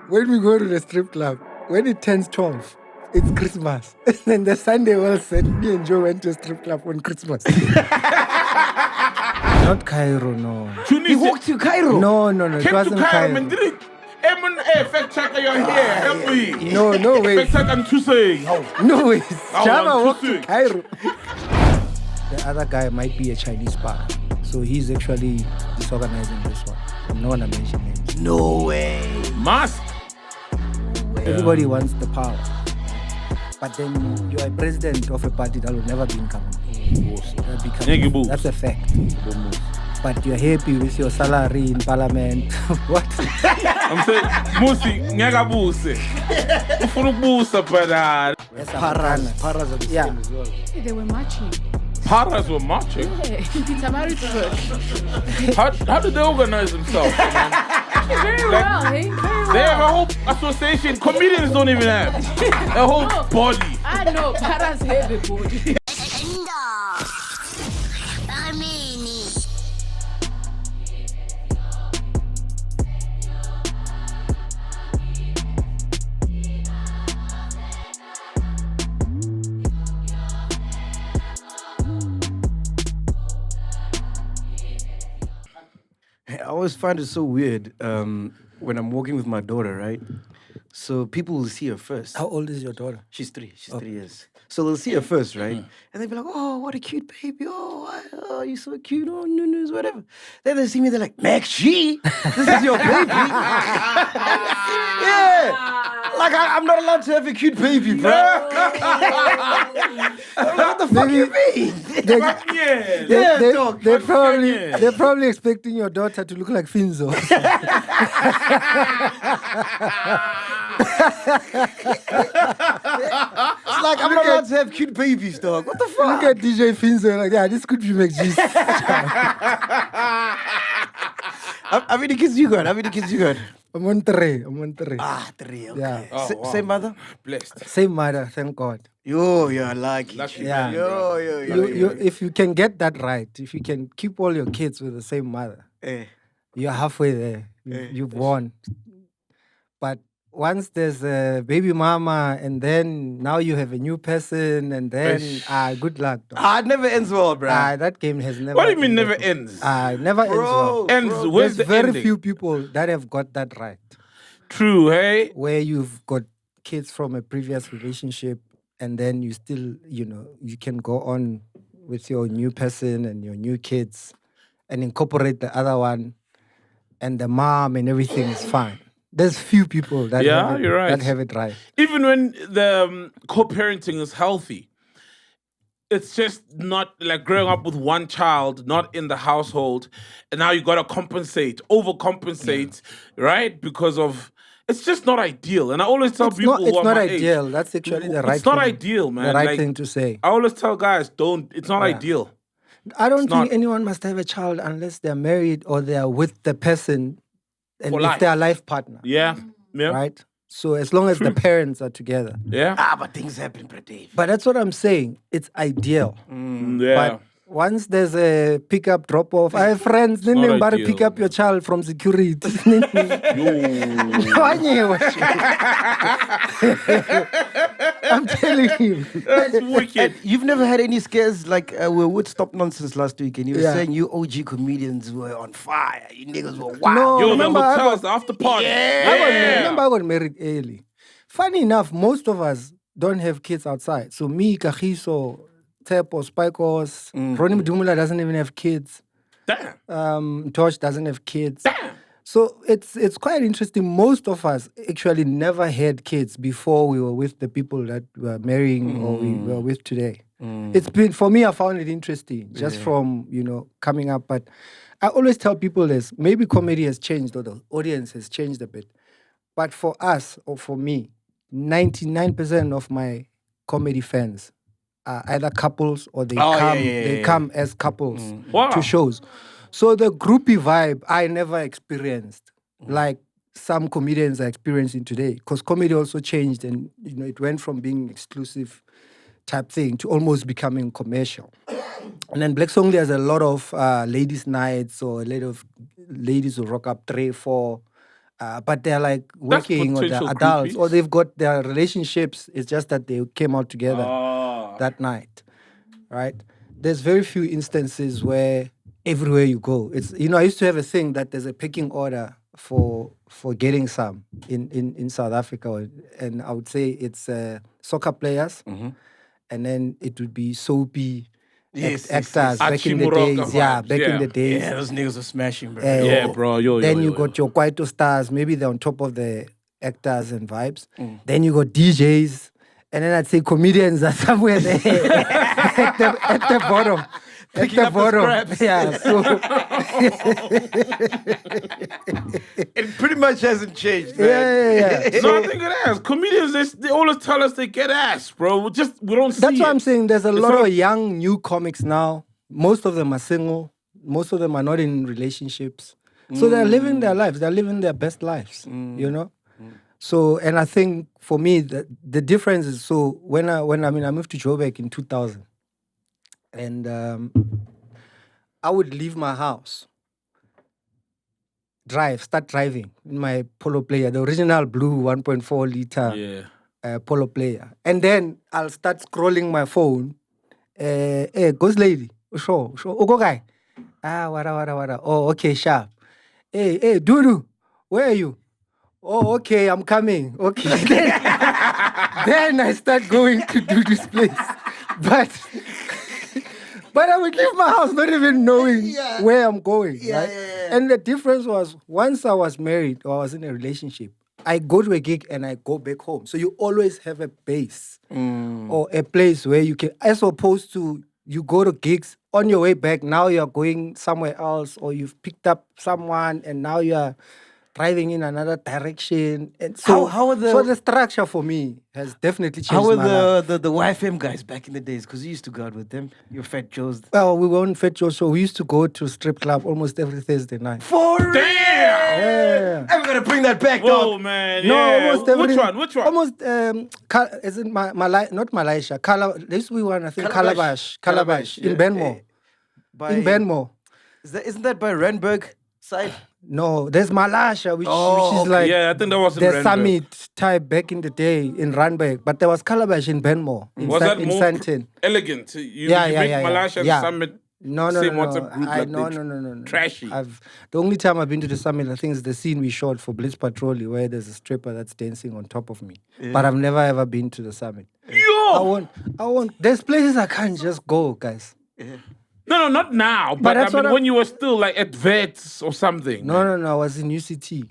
when we go to the strip club, when it turns 12, it's Christmas. And then the Sunday well said, me and Joe went to a strip club on Christmas. Not Cairo, no. He walked to Cairo? No. It Came to wasn't Cairo, Cairo. man. Did it? Fact checker, you're here. Help me. No way. Fact check and Tuesday. No way. Oh, Java I'm walked to too Cairo. The other guy might be a Chinese spy. So he's actually disorganizing this one. I'm not going to mention names. No way. Mask. Everybody wants the power. But then you're a president of a party that will never be in government. That's a fact. But you're happy with your salary in parliament. What? I'm saying, Musi, ngeka buse. Ufuna ukubusa but Paras are the same as well. Hey, they were marching. Paras were marching. Yeah, Peter Marisburg. How did they organize themselves? Very well, eh? Very well. They have a whole association. Comedians don't even have a whole body. I know, Paras have a body. I always find it so weird when I'm walking with my daughter, right? So people will see her first. How old is your daughter? She's 3. She's 3 years. So they'll see her first, right? And they'll be like, oh, what a cute baby. Oh, you're so cute. Oh, no, whatever. Then they see me, they're like, MacG, this is your baby. Yeah. Like, I'm not allowed to have a cute baby, bro. What the fuck you mean? They're probably expecting your daughter to look like Finzo. It's like, I'm not allowed to have cute babies, dog. What the fuck? Look at DJ Finzo, like, yeah, this could be MacG. How many kids you got? I'm on 3. 3, okay. Yeah. Wow. Same mother? Blessed. Same mother, thank God. Yo, you're lucky. Yeah. Yo. If you can get that right, if you can keep all your kids with the same mother, you're halfway there. You've won. But once there's a baby mama and then now you have a new person and then good luck. It never ends well, bro. That game has never. What do you mean never ends? Never ends well. Ends. Where's There's the very ending? few people that have got that right. True, hey? Where you've got kids from a previous relationship and then you still, you can go on with your new person and your new kids and incorporate the other one and the mom and everything is fine. There's few people that you're right. that have it right. Even when the co-parenting is healthy, it's just not like growing up with one child, not in the household, and now you got to overcompensate, right? Because of, it's just not ideal. And I always tell people it's who are not my ideal. age, That's actually the right it's not thing. ideal, man. The right Like, thing to say. I always tell guys, it's not ideal. I don't think not. anyone must have a child unless they're married or they're with the person and For if life. they're a life partner. Yeah. Right? So as long as the parents are together. Yeah. But things happen, Dave. But that's what I'm saying. It's ideal. Yeah. But once there's a pick-up, drop-off, I have friends, then not they better ideal. pick up your child from security. I'm telling you. That's wicked. You've never had any scares like we were with Stop Nonsense last week and you were Yeah. saying you OG comedians were on fire. You niggas were wild. No, Yo, the remember, I hotels, the after party. I got married early. Funny enough, most of us don't have kids outside. So me, Kagiso, Tepo, Spikos, Ronnie Mdumula doesn't even have kids. Damn. Tosh doesn't have kids. So it's quite interesting. Most of us actually never had kids before we were with the people that we were marrying or we were with today. It's been, for me, I found it interesting just from, coming up. But I always tell people this, maybe comedy has changed or the audience has changed a bit. But for us or for me, 99% of my comedy fans are either couples or they come as couples to shows. So the groupie vibe I never experienced like some comedians are experiencing today, because comedy also changed and it went from being exclusive type thing to almost becoming commercial. And then Black Songly has a lot of ladies' nights or a lot of ladies who rock up 3, 4 but they're like working or they're potential adults groupies. or they've got their relationships. It's just that they came out together that night, right? There's very few instances where everywhere you go, it's I used to have a thing that there's a pecking order for getting some in South Africa, and I would say it's soccer players, and then it would be soapy. Actors back in the Achimoroka days, vibes, back in yeah. the days. Yeah, those niggas were smashing, bro. Yeah, bro. Yo, Then yo, you yo, got your Kwaito stars, maybe they're on top of the actors and vibes. Mm. Then you got DJs, and then I'd say comedians are somewhere there at the bottom. Picking at up the the bottom. scraps. Yeah, so It pretty much hasn't changed, man. yeah. No, I think it has. Comedians, they always tell us they get ass, bro. We don't see That's it. what I'm saying. There's a It's lot not- of young new comics now. Most of them are single. Most of them are not in relationships. So they're living their lives. They're living their best lives. So, and I think for me, the difference is, so when I moved to Joburg in 2000, and I would leave my house, start driving in my Polo Player, the original blue 1.4 liter Polo Player. And then I'll start scrolling my phone. Hey, ghost lady, show, go guy. Wada. Oh, okay, sharp. Hey, Dudu, where are you? Oh, okay, I'm coming. Okay. Then I start going to Dudu's place. But I would leave my house not even knowing where I'm going. Right? And the difference was, once I was married or I was in a relationship, I go to a gig and I go back home. So you always have a base or a place where you can, as opposed to you go to gigs on your way back, now you're going somewhere else, or you've picked up someone and now you're driving in another direction. And so, How are the- so the structure for me has definitely changed How were my life. the YFM guys back in the days? Because you used to go out with them. Your Fat Joes. Well, we were on Fat Joe, so we used to go to strip club almost every Thursday night. For real? Yeah. I'm gonna bring that back, Whoa, dog. man. No, yeah. almost every. Which one? Almost. Isn't not Malaysia? There used to be one, I think. Calabash. Calabash in Yeah. Benmore. By- In Benmore. Isn't that by Randburg side? No, there's Malaysia, which Oh, is okay. like Yeah, I think that was in the Randburg. summit type back in the day in Randburg. But there was Calabash in Benmore. Was that in more Sandton. elegant? You make Malaysia and yeah. Summit No. same WhatsApp group like No. they trashy. The only time I've been to the summit, I think, is the scene we shot for Blitz Patrol, where there's a stripper that's dancing on top of me. But I've never ever been to the summit. Yo! I won't. There's places I can't just go, guys. No, not now. But that's I mean, what when you were still like at Vets or something. No. I was in UCT.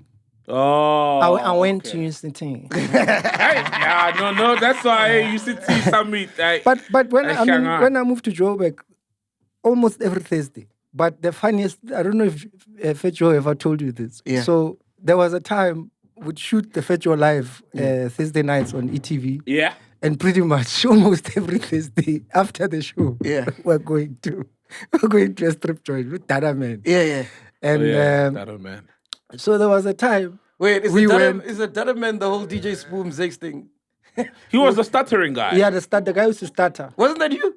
Oh. I went to UCT. Hey, no. That's why you see Summit. But when Shanghai. when I moved to Joburg, almost every Thursday. But the funniest, I don't know if Fetcho ever told you this. Yeah. So there was a time we'd shoot the Fetcho live Thursday nights on ETV. Yeah. And pretty much almost every Thursday after the show, we're going to a strip joint with Dada Man. Yeah. And I don't, man. so there was a time. Wait, is We the Dada Man the whole DJ Spoom Zex thing? He was the stuttering guy. Yeah, the guy used to stutter. Wasn't that you?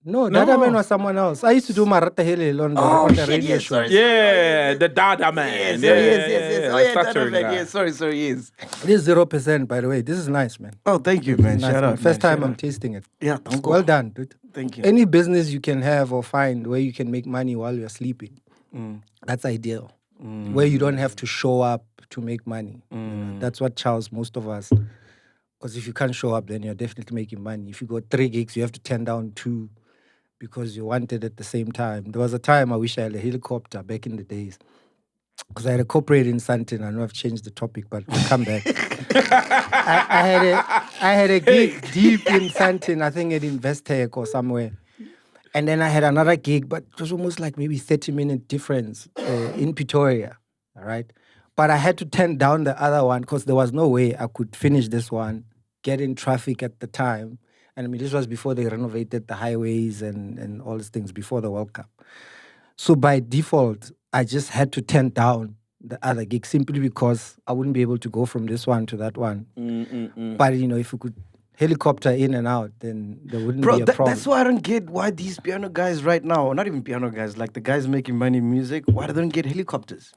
No, Dada Man was someone else. I used to do Marata Hele on the radio show. sorry. Yeah, the Dada man. Yes. Oh, yeah, Dada stuttering Man. guy. Yeah, sorry, yes. This is 0%, by the way. This is nice, man. Oh, thank you, man. Nice, Shout man. out. First man. time Shout I'm out. tasting it. Yeah, thank you. Well done, dude. Thank you. Any business you can have or find where you can make money while you're sleeping, that's ideal. Where you don't have to show up to make money. You know, that's what chows most of us. Because if you can't show up, then you're definitely making money. If you got 3 gigs, you have to turn down 2 because you want it at the same time. There was a time I wish I had a helicopter back in the days. Because I had a corporate in Sandton. I know I've changed the topic, but we'll come back. I had a gig deep in Sandton, I think at Investec or somewhere. And then I had another gig, but it was almost like maybe 30-minute difference in Pretoria, all right? But I had to turn down the other one because there was no way I could finish this one, get in traffic at the time. And I mean, this was before they renovated the highways and all these things, before the World Cup. So by default, I just had to turn down the other gig simply because I wouldn't be able to go from this one to that one. But, if you could helicopter in and out, then there wouldn't be a problem. That's why I don't get why these piano guys right now, or not even piano guys, like the guys making money in music, why they don't get helicopters.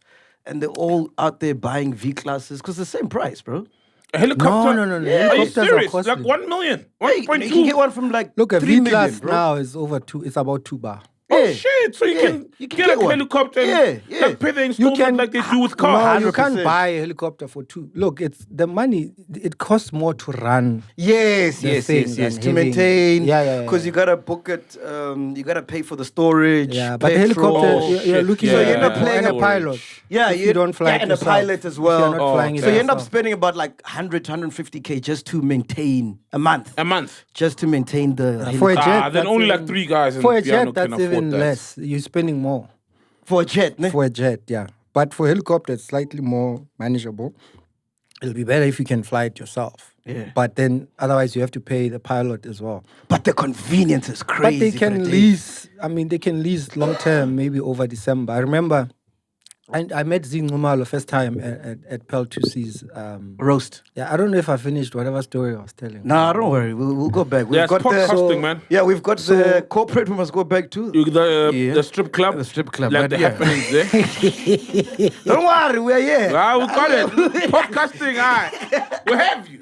and they're all out there buying V classes because the same price, bro. A helicopter? No. Are you Helicopters are serious? costly. Like 1 million? Hey, 1.2? you can get one from like Look, a 3 V class million, bro. now is over 2. It's about 2 bar. Oh Yeah. shit! So you Yeah, can you can get get a one. helicopter and Yeah. like pay the installment like they do with No, cars. you can't 100%. buy a helicopter for 2. Look, it's the money. It costs more to run. Yes, The yes, things yes. and To having- maintain. Yeah. Because you gotta book it. You gotta pay for the storage. Yeah, but the petrol. helicopter, you're shit, looking yeah. at So you end up and playing a a pilot. Yeah, if you don't fly it and a yourself, pilot as if well. you're not flying it So you end up yourself. spending about like 100 to 150K just to maintain a month. A month. Just to maintain the For a helicopter. jet, Then that's only even- like 3 guys in For a piano jet, can that's afford even that. less. You're spending more For a jet, ne? for a jet, yeah. But for helicopter, it's slightly more manageable. It'll be better if you can fly it yourself. Yeah. But then otherwise you have to pay the pilot as well. But the convenience is crazy. But they for can the day. lease. I mean, they can lease long term, maybe over December. I remember, I met Zingumalo first time at Pel 2C's. Roast. Yeah, I don't know if I finished whatever story I was telling. Nah, don't worry. We'll go back. We've Yeah, it's got podcasting, man. Yeah, we've got the corporate we must go back to. The strip club. The strip club, Like but the yeah. happenings there. Don't worry, we're here. Ah, we got it. Podcasting, we have you.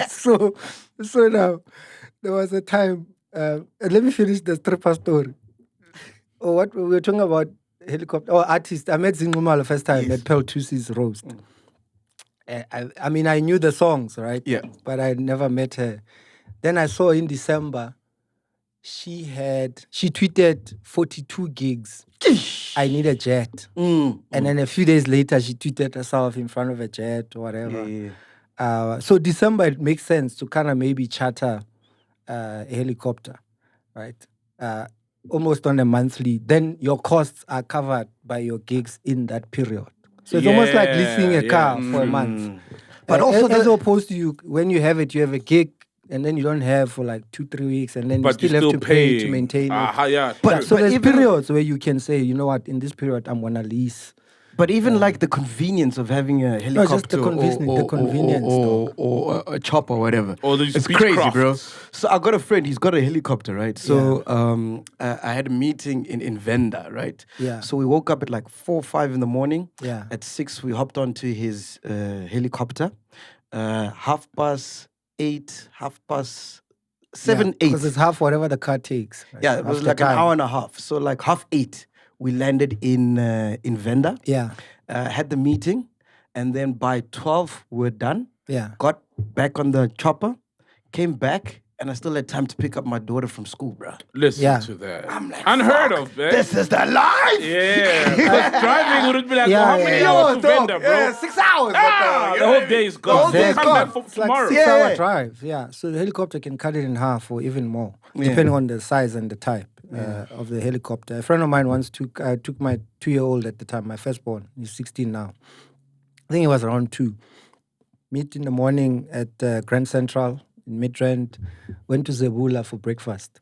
So now there was a time. Let me finish the stripper story. What we were talking about helicopter artist. I met Zingumalo first time at Pel 2C's roast. I mean, I knew the songs, right? Yeah. But I never met her. Then I saw in December, she tweeted 42 gigs. I need a jet. And then a few days later, she tweeted herself in front of a jet or whatever. Yeah. So December, it makes sense to kind of maybe charter a helicopter, right? Almost on a monthly. Then your costs are covered by your gigs in that period. So it's almost like leasing a car for a month. But also as opposed to you, when you have it, you have a gig and then you don't have for like 2-3 weeks and then But you still have to pay to paying. maintain it. Yeah. But- So there's even- periods where you can say, you know what, in this period, I'm going to lease. But even like the convenience of having a helicopter just the convenience, or a chopper or whatever. Or these it's crazy, Beechcrafts. bro. So I got a friend, he's got a helicopter, right? So I had a meeting in Venda, right? Yeah. So we woke up at like 4 or 5 in the morning. Yeah. At 6, we hopped onto his helicopter. 8:30, 7, 8. Because it's half whatever the car takes. Right? Yeah, it was After like time. an hour and a half. So like 8:30, we landed in Venda. Yeah. Had the meeting, and then by 12 we were done. Yeah. Got back on the chopper, came back, and I still had time to pick up my daughter from school, bro. Listen Yeah. to that. I'm like, Unheard fuck, of, man. This is the life. Yeah. Because driving would be like, Yeah, how many yeah. hours to dog. Venda, bro? Yeah, 6 hours. Ah, the whole day is gone. whole day You is come gone. back for It's like tomorrow. 6-hour Yeah. drive. Yeah. So the helicopter can cut it in half or even more, Yeah. depending on the size and the type of the helicopter. A friend of mine once took my 2-year-old at the time, my firstborn. He's 16 now. I think he was around 2. Meet in the morning at Grand Central in Midrand. Went to Zebula for breakfast.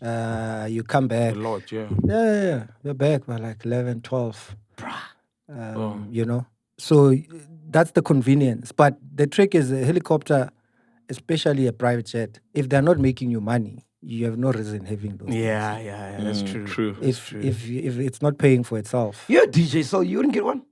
You come back. The Lord, yeah. Yeah. We're back by like 11, 12. You know? So that's the convenience. But the trick is a helicopter, especially a private jet, if they're not making you money, you have no reason having those. Yeah, that's true. True. If it's not paying for itself. You're a DJ, so you wouldn't get one?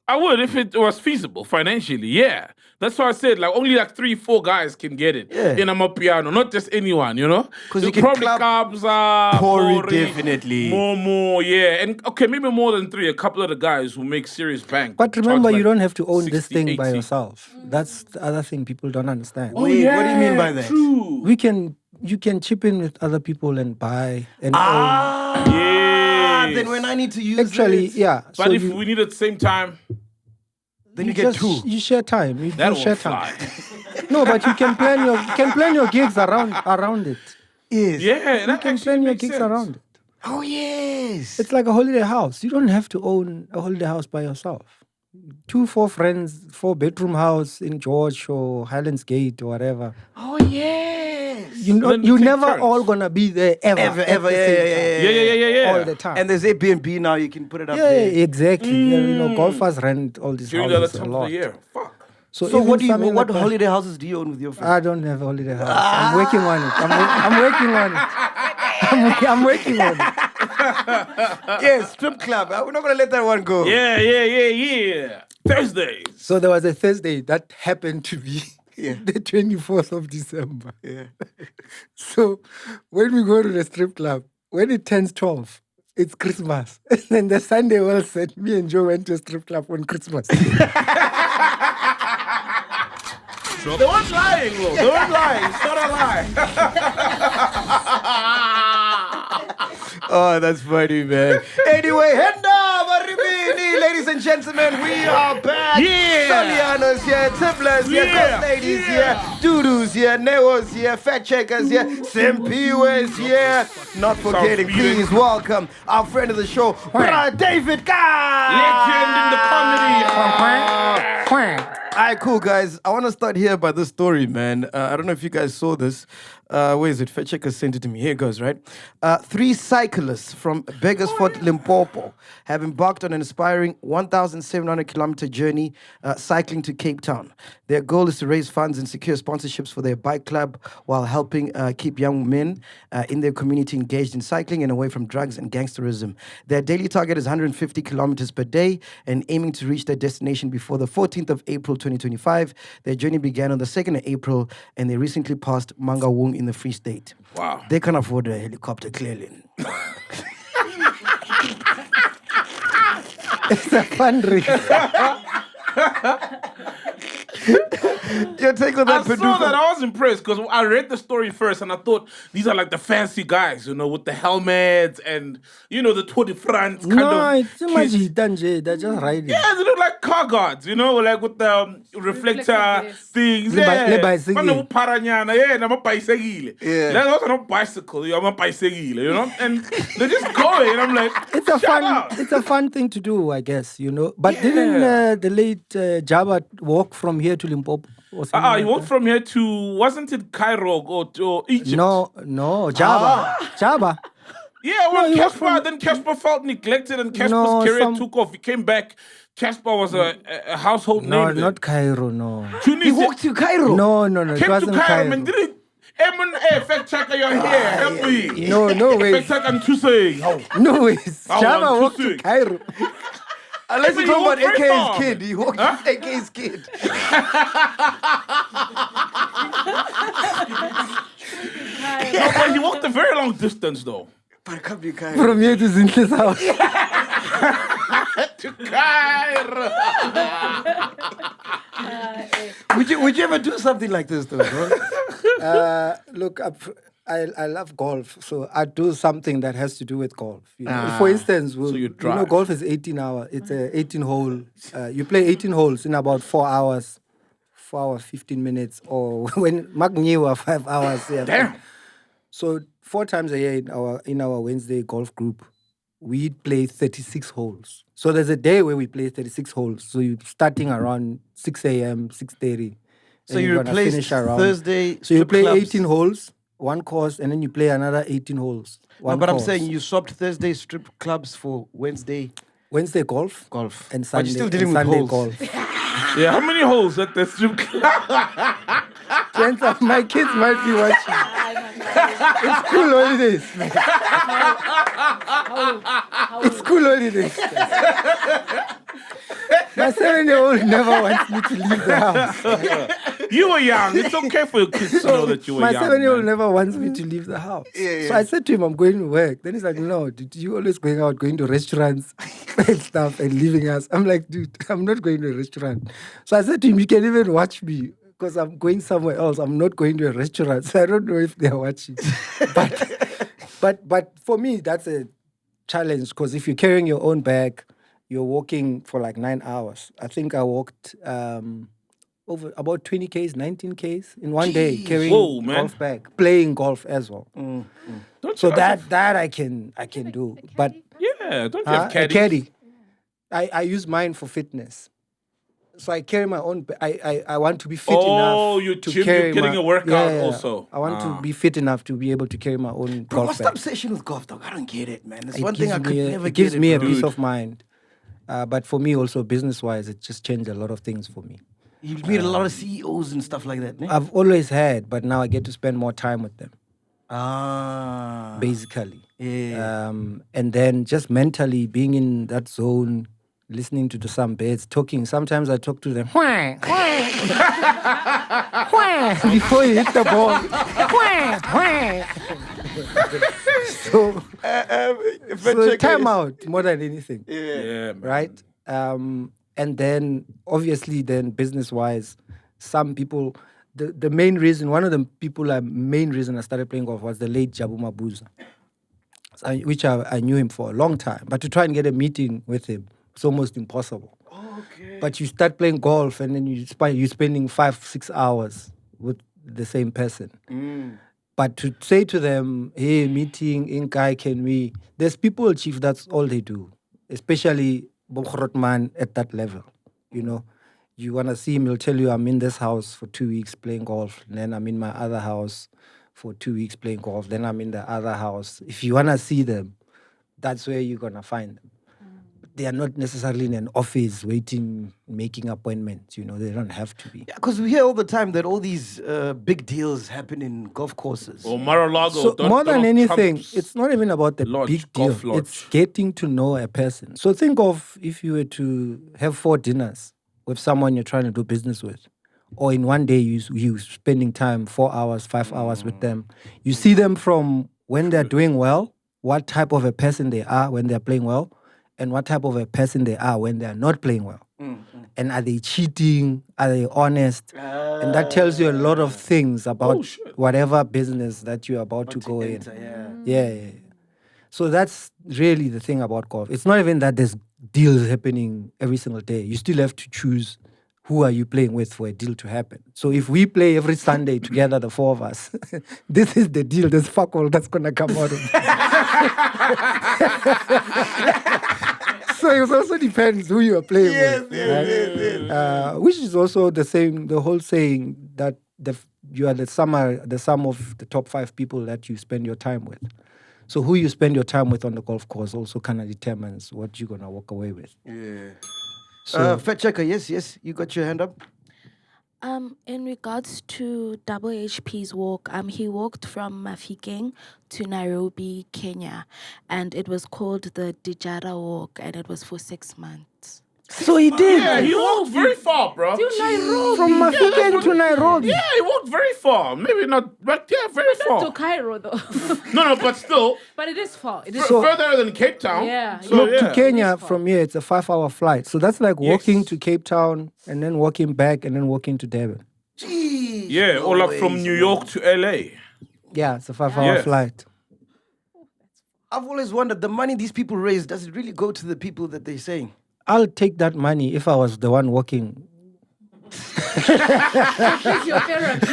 I would if it was feasible financially, yeah. That's why I said like only like 3-4 guys can get it in a piano, not just anyone, you know? 'Cause you There's can probably club Kabza, Pori, Pori, definitely. More, yeah. And okay, maybe more than 3. A couple of the guys who make serious bank. But charge remember, like you don't have to own this 60, thing by 80. yourself. That's the other thing people don't understand. Wait, what do you mean by that? True. You can chip in with other people and buy and Yes. Then when I need to use own. Actually, it, yeah. But so if you, we need it at the same time, then you get 2. You share time. You that share won't time. fly. No, but you can plan your gigs around it. Yes. Yeah, You that can actually plan your makes gigs sense. around it. Oh, yes. It's like a holiday house. You don't have to own a holiday house by yourself. 2-4 friends, 4-bedroom house in George or Highlands Gate or whatever. Oh, yes. Then You're take never turns. all gonna be there ever. Ever, at ever, the yeah, same yeah, time. Yeah. All the time. And there's Airbnb now, you can put it up yeah, there. exactly. Yeah, you know, golfers rent all these During the other houses a times of lot. the year. Fuck. So even what something like that- holiday houses do you own with your friends? I don't have a holiday house. I'm working on it. I'm working on it. I'm working on it. Yeah, strip club. We're not gonna let that one go. Yeah. Thursdays. So there was a Thursday that happened to be Yeah. the 24th of December. Yeah. So when we go to the strip club, when it turns 12, it's Christmas. And then the Sunday well said, me and Joe went to a strip club on Christmas. They weren't lying, though. They weren't lying. It's not a lie. Oh, that's funny, man. Anyway, Henda Maribini, ladies and gentlemen, we are back. Yeah. Solianos here, Tiblers here, Yeah. Ghost Ladies here, Dudus here, Neos here, Fat Checkers here, Simpiwes here. Not forgetting, feeling. please welcome our friend of the show, David Guy. Legend in the comedy. All right, cool, guys. I want to start here by this story, man. I don't know if you guys saw this. Where is it? Fat Checker sent it to me. Here it goes, right? 3 cyclists from Beggarsford, Limpopo have embarked on an inspiring 1,700-kilometer journey cycling to Cape Town. Their goal is to raise funds and secure sponsorships for their bike club while helping keep young men in their community engaged in cycling and away from drugs and gangsterism. Their daily target is 150 kilometers per day and aiming to reach their destination before the 14th of April 2025. Their journey began on the 2nd of April and they recently passed Mangaung in the Free State. Wow. They can afford a helicopter, clearly. It's a fundraiser. Your take on that, I saw that. I was impressed because I read the story first and I thought these are like the fancy guys, with the helmets and, the Tour de France kind No, of. it's Majitanje. They're just riding. Yeah, they look like car guards, like with the reflector Reflector, things. Le Yeah, bicycle. Mano paranyana, yeah, I'm a bicycle. Yeah. That's also not bicycle, I'm a bicycle, and they're just going. And I'm like, It's a shut up. it's a fun thing to do, I guess, But didn't the late Jabba walk from here to Limpopo? Or something He like walked from here to, wasn't it Cairo or Egypt? that? No, Jabba. Jabba. Yeah, well, he walked Cassper, then Cassper felt neglected and Casper's No, career some- took off. He came back. Cassper was a household No, name. not Cairo, no. Tunisia. He walked to Cairo. No, it Came to wasn't Cairo, Cairo. man. Did it? Fact checker, you're here. Help me. No way. Fact checker, I'm too saying. No ways. Oh, Jabba I'm walked to choosing. Cairo. Unless But you're he talking about walked very AK's far. kid. He walked with AK's kid. No, but he walked a very long distance, though. But it can't be Cairo. From here to Zinhle's house. To Cairo. Would you ever do something like this, though, bro? Look, I love golf, so I do something that has to do with golf. For instance, you drive. golf is 18 hours. It's a 18 hole. You play 18 holes in about 4 hours, 4 hours, 15 minutes, or when MacG were 5 hours. Yeah. Damn. So 4 times a year in our Wednesday golf group, we play 36 holes. So there's a day where we play 36 holes. So you're starting around 6 a.m., 6:30. So you replaced Thursday. So you strip play clubs. 18 holes, one course, and then you play another 18 holes. No, One but I'm course. saying you swapped Thursday strip clubs for Wednesday Wednesday golf golf. and But Sunday, you're still dealing and with Sunday holes. golf. Yeah, how many holes at the strip club? Chances are my kids might be watching. It's school holidays, man. It's school holidays. My 7-year-old never wants me to leave the house. You were young. It's okay for your kids to know that you were My young. 7-year-old man. never wants me to leave the house. Yeah. So I said to him, I'm going to work. Then he's like, no, dude, you always going out, going to restaurants and stuff and leaving us. I'm like, dude, I'm not going to a restaurant. So I said to him, you can even watch me because I'm going somewhere else. I'm not going to a restaurant. So I don't know if they're watching. But for me, that's a challenge because if you're carrying your own bag, you're walking for like 9 hours. I think I walked over about 20 Ks, 19 Ks in one day, carrying Whoa, man. golf bag, playing golf as well. Don't So you have that I can do. But yeah, don't you a have caddies? caddy, I use mine for fitness. So I carry my own. I want to be fit enough you're to gym, carry you're getting my, a workout yeah. also. I want to be fit enough to be able to carry my own Bro, golf what's the bag. obsession with golf, dog? I don't get it, man. It's It one thing gives I could me a- never It gives get. me it, a bro. peace of mind. But for me also, business-wise, it just changed a lot of things for me. You meet a lot of CEOs and stuff like that, ne? I've always had, but now I get to spend more time with them, Ah. basically. Yeah. And then just mentally being in that zone, listening to some birds talking. Sometimes I talk to them. Wah, wah, wah, before you hit the ball. Wah, wah. So time out more than anything. Yeah, man. Right? And then obviously then business-wise, some people, the main reason, one of the main reason I started playing golf was the late Jabu Mabuza, which I knew him for a long time. But to try and get a meeting with him, it's almost impossible. Okay. But you start playing golf and then you're spending 5-6 hours with the same person. But to say to them, hey, meeting, Inkai, can we? There's people, Chief, that's all they do. Especially Bob Rotman at that level. You know, you want to see him, he'll tell you, I'm in this house for 2 weeks playing golf. And then I'm in my other house for 2 weeks playing golf. Then I'm in the other house. If you want to see them, that's where you're going to find them. They are not necessarily in an office waiting, making appointments. You know, they don't have to be. Yeah, because we hear all the time that all these big deals happen in golf courses. Or Mar-a-Lago. So more than Donald anything, Trump's it's not even about the lodge, big deal. golf lodge. It's getting to know a person. So think of if you were to have 4 dinners with someone you're trying to do business with, or in one day you spending time 4 hours, 5 hours with them. You see them from when they're doing well, what type of a person they are when they're playing well, and what type of a person they are when they're not playing well. And are they cheating? Are they honest? And that tells you a lot of things about whatever business that you're about to go in. Yeah. So that's really the thing about golf. It's not even that there's deals happening every single day. You still have to choose who are you playing with for a deal to happen. So if we play every Sunday together, the 4 of us, this is the deal. There's fuck all that's going to come out of it. So it also depends who you are playing with. Which is also the whole saying that you are the sum of the top 5 people that you spend your time with. So who you spend your time with on the golf course also kind of determines what you're going to walk away with. Yeah. So, Fat Checker, yes, you got your hand up. In regards to Double HP's walk, he walked from Mafikeng to Nairobi, Kenya, and it was called the Dijara Walk, and it was for 6 months. so he did. Yeah, he walked very far, bro. From Mafikeng to Nairobi. Yeah, he walked very far. Maybe not, but yeah, very To far. Cairo, though. No, but still, But it is far. It is further than Cape Town. Yeah. So, Look, yeah. to Kenya from here, it's a 5-hour flight. So that's like walking to Cape Town and then walking back and then walking to Durban. Jeez. Yeah, or like from New York to LA. Yeah, it's a 5-hour flight. I've always wondered, the money these people raise, does it really go to the people that they're saying? I'll take that money if I was the one walking. It's your therapy.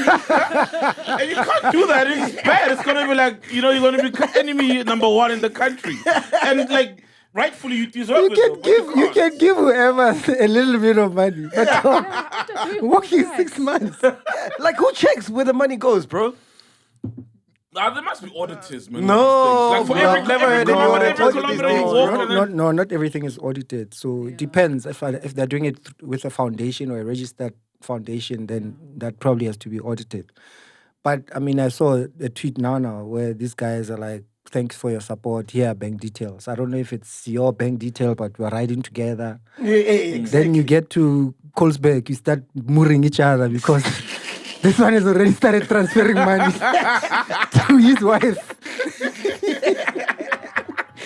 And you can't do that. It's bad. It's gonna be like, you're gonna be enemy number 1 in the country. And like, rightfully you deserve it. You can give whoever a little bit of money. But walking 6 months. Like, who checks where the money goes, bro? There must be auditors, man. No, Like for bro. every I've never heard Colombian, anyone every talk these Colombian you days, walk bro. and then- Not everything is audited. So it depends. If they're doing it with a foundation or a registered foundation, then that probably has to be audited. But I mean, I saw a tweet now where these guys are like, thanks for your support. Here are bank details. I don't know if it's your bank detail, but we're riding together. Then you get to Colesberg, you start murring each other because this one has already started transferring money to his wife.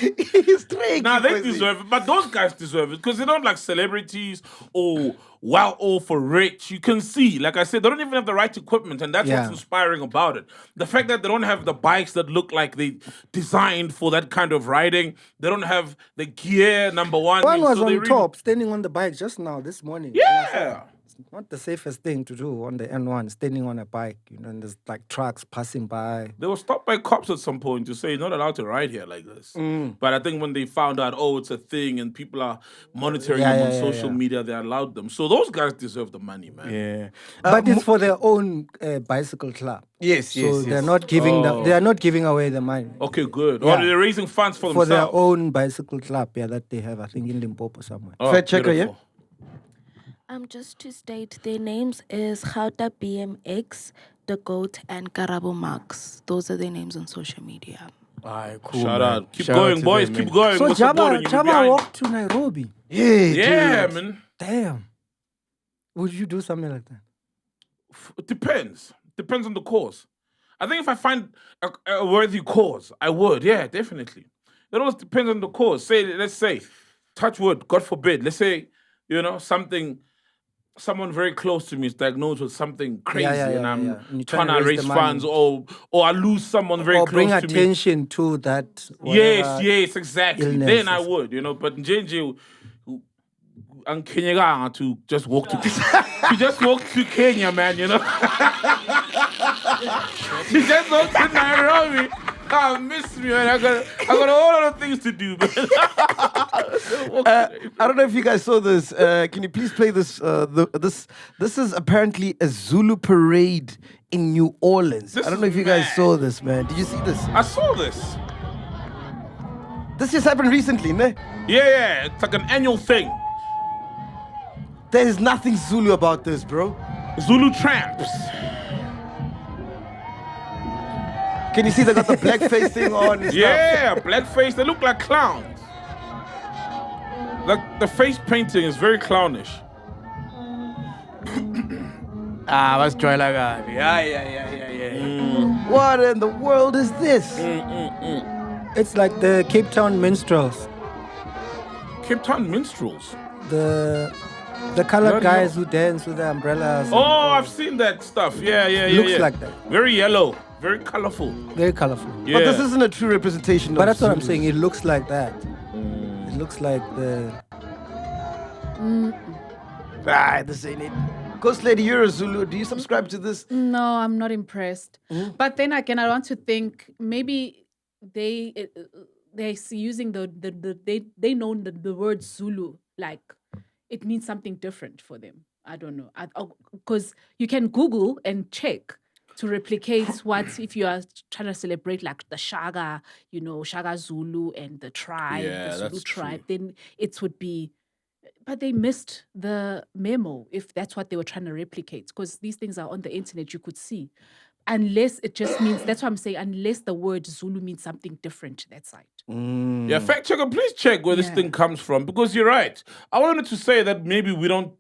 He's tricky. Nah, they deserve it, but those guys deserve it because they're not like celebrities or off or rich. You can see, like I said, they don't even have the right equipment, and that's what's inspiring about it. The fact that they don't have the bikes that look like they designed for that kind of riding. They don't have the gear, number 1. One was so they on top, standing on the bike just now, this morning. Yeah. It's not the safest thing to do on the N1, standing on a bike, and there's like trucks passing by. They were stopped by cops at some point to say you're not allowed to ride here like this. But I think when they found out, it's a thing and people are monitoring them on social media, they allowed them. So those guys deserve the money, man. Yeah. But it's for their own bicycle club. So they're not giving they are not giving away the money. Okay, good. Yeah. Or they're raising funds for For their themselves. own bicycle club, that they have, I think in Limpopo somewhere. Oh, Fat checker, beautiful. Just to state, their names is Gauta BMX, The Goat, and Karabo Max. Those are their names on social media. Alright, cool. Shout man. out. Keep Shout out going, to boys. them, Keep man. going. So We're supporting you. We're Jabba behind walked to Nairobi. Yeah, you. Yeah, dude. man. Damn. Would you do something like that? It depends. Depends on the cause. I think if I find a worthy cause, I would. Yeah, definitely. It always depends on the cause. Let's say, touch wood, God forbid. Let's say, someone very close to me is diagnosed with something crazy, and I'm And you're trying to raise the money. funds, or I lose someone very or close bring to me. attention to that. Yes, exactly. illness Then or I would, But JJ, and Kenya to just walk to she just walked to Kenya, man, She just walked to Nairobi. Oh, miss me, man. I got a whole lot of things to do, man. I don't know if you guys saw this. Can you please play this? This is apparently a Zulu parade in New Orleans. This I don't know if you guys saw this, man. Did you see this? I saw this. This just happened recently, ne? Yeah, it's like an annual thing. There is nothing Zulu about this, bro. Zulu tramps. Can you see they got the blackface thing on? And Yeah, blackface. They look like clowns. Like the face painting is very clownish. What's try like that? Yeah. What in the world is this? It's like the Cape Town minstrels. Cape Town minstrels. The colored Bloody guys hell. who dance with the umbrellas. Oh, I've seen that stuff. Yeah. Looks like that. Very yellow, very colorful. Very colorful. Yeah. But this isn't a true representation But of that's what I'm Zulus. saying. It looks like that. It looks like the. This ain't it. Ghost Lady, you're a Zulu. Do you subscribe to this? No, I'm not impressed. But then again, I want to think maybe they're using they know the word Zulu, like it means something different for them. I don't know, because you can Google and check to replicate what if you are trying to celebrate like the Shaga, Shaga Zulu and the tribe, Yeah, the Zulu that's tribe. true. Then it would be. But they missed the memo if that's what they were trying to replicate, because these things are on the internet, you could see. Unless it just means, that's what I'm saying, unless the word Zulu means something different to that side. Yeah, fact checker, please check where this thing comes from, because you're right. I wanted to say that maybe we don't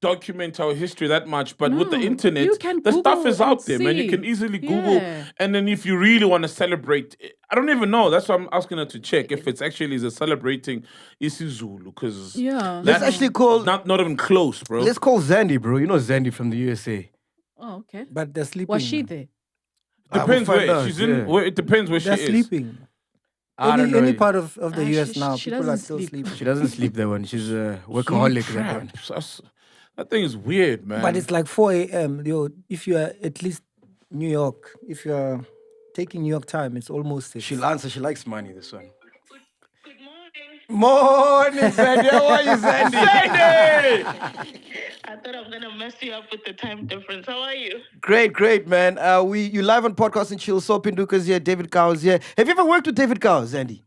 document our history that much, but with the internet, you can the stuff Google is out and there, man. You see. can easily Google, Yeah. and then if you really want to celebrate, I don't even know. That's why I'm asking her to check if it's actually is a celebrating isiZulu, because Yeah. Let's actually call. not even close, bro. Let's call Zandy, bro. You know Zandy from the USA. Oh, okay. But they're sleeping. Was she now. there? Depends we'll find where out, she's in. yeah. Where it depends where They're she is. sleeping. I don't know. Any part of the Ah, US she- now, she people are doesn't still sleep. sleeping. She doesn't sleep that one. She's a workaholic. That one. Traps. That thing is weird, man. But it's like 4 a.m. Yo, if you are at least New York, if you are taking New York time, it's almost 6. She'll answer. She likes money, this one. Good morning. Morning, Zandy. How are you, Zandy? I thought I'm gonna mess you up with the time difference. How are you? Great, man. You live on Podcast and Chill. So Pinduka's here. David Cow's here. Have you ever worked with David Cow, Zandy?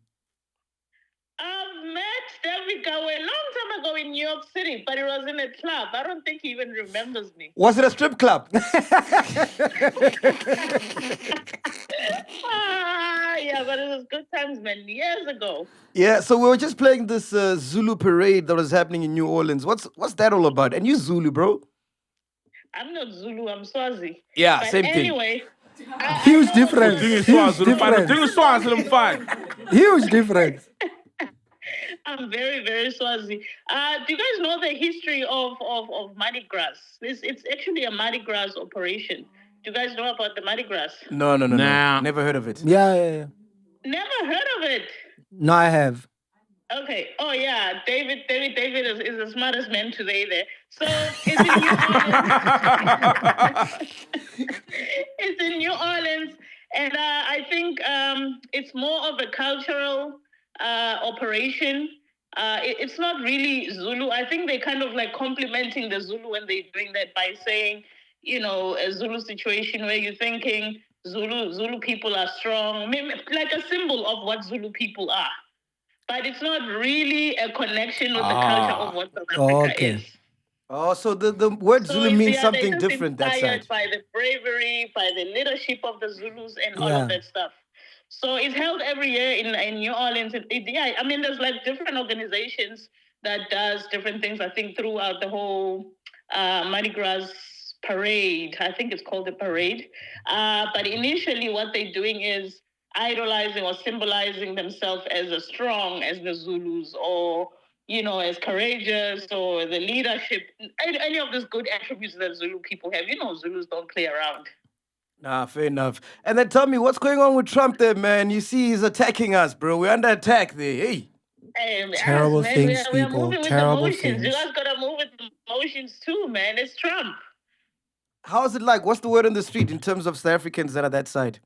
I've met David Gawe a long time ago in New York City, but it was in a club. I don't think he even remembers me. Was it a strip club? Yeah, but it was good times, man, years ago. Yeah, so we were just playing this Zulu parade that was happening in New Orleans. What's that all about? And you Zulu, bro? I'm not Zulu, I'm Swazi. Yeah, But same thing. anyway, Huge difference. Ding is Huge Swazi, difference. Ding is Swazi, fine. Huge difference. I'm very, very Swazi. Do you guys know the history of Mardi Gras? It's actually a Mardi Gras operation. Do you guys know about the Mardi Gras? No. Nah. Never heard of it. Yeah. Never heard of it. No, I have. Okay. Oh yeah, David is the smartest man today there. So it's in New Orleans. It's in New Orleans, and I think it's more of a cultural operation. It's not really Zulu. I think they're kind of like complimenting the Zulu when they're doing that by saying, a Zulu situation where you're thinking Zulu people are strong, like a symbol of what Zulu people are. But it's not really a connection with the culture of what South Africa Okay. is. Oh, so the word So Zulu means they're something just different that inspired side. by the bravery, by the leadership of the Zulus and all Yeah. of that stuff. So it's held every year in New Orleans. Yeah, I mean, there's like different organizations that does different things. I think throughout the whole Mardi Gras parade. I think it's called the parade. But initially, what they're doing is idolizing or symbolizing themselves as strong as the Zulus, or as courageous, or the leadership. Any of these good attributes that Zulu people have. Zulus don't play around. Nah, fair enough. And then tell me, what's going on with Trump there, man? You see he's attacking us, bro. We're under attack there. Hey. Terrible man, things, we are people. moving with Terrible emotions. things. You guys gotta move with emotions too, man. It's Trump. How's it like? What's the word on the street in terms of South Africans that are that side?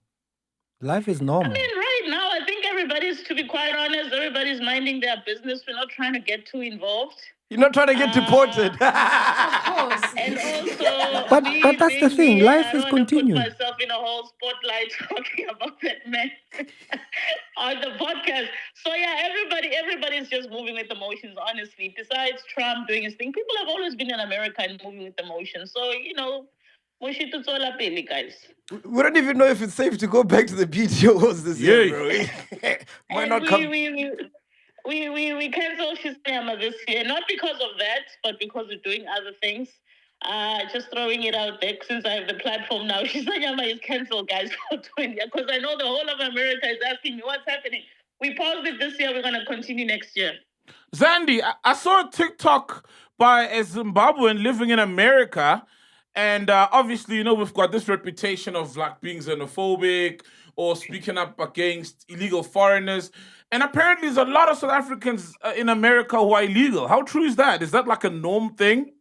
Life is normal. I mean, right now, I think everybody's, to be quite honest, everybody's minding their business. We're not trying to get too involved. You're not trying to get deported. Of course. And also, But that's the thing. Life is continuing. I don't want to put myself in a whole spotlight talking about that man on the podcast. So yeah, everybody's just moving with emotions. Honestly, besides Trump doing his thing, people have always been in America and moving with emotions. So guys. We don't even know if it's safe to go back to the beach awards this year, bro. Why not come? We canceled Shisanyama this year, not because of that, but because we're doing other things. Just throwing it out there, since I have the platform now. Shisanyama is cancelled, guys, for 20 years, because I know the whole of America is asking me what's happening. We paused it this year. We're going to continue next year. Zandy, I saw a TikTok by a Zimbabwean living in America. And obviously, we've got this reputation of like being xenophobic or speaking up against illegal foreigners. And apparently there's a lot of South Africans in America who are illegal. How true is that? Is that like a norm thing?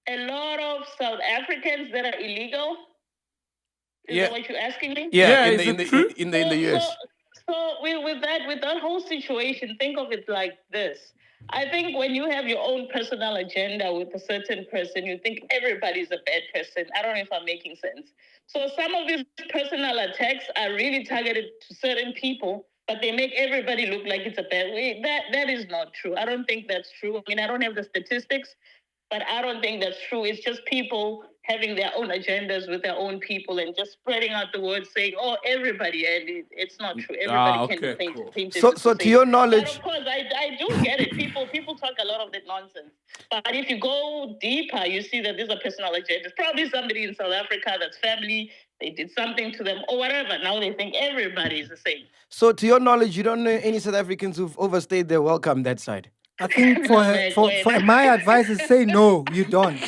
A lot of South Africans that are illegal? Is that what you're asking me? Yeah, in the US. So with that whole situation, think of it like this. I think when you have your own personal agenda with a certain person, you think everybody's a bad person. I don't know if I'm making sense. So some of these personal attacks are really targeted to certain people, but they make everybody look like it's a bad way. That is not true. I don't think that's true. I mean, I don't have the statistics, but I don't think that's true. It's just people having their own agendas with their own people and just spreading out the word saying, everybody. And it's not true. Everybody can think So to your knowledge... But of course, I do get it. People talk a lot of that nonsense. But if you go deeper, you see that these are personal agendas. Probably somebody in South Africa that's family, they did something to them or whatever. Now they think everybody is the same. So to your knowledge, you don't know any South Africans who've overstayed their welcome that side? I think for my advice is say no, you don't.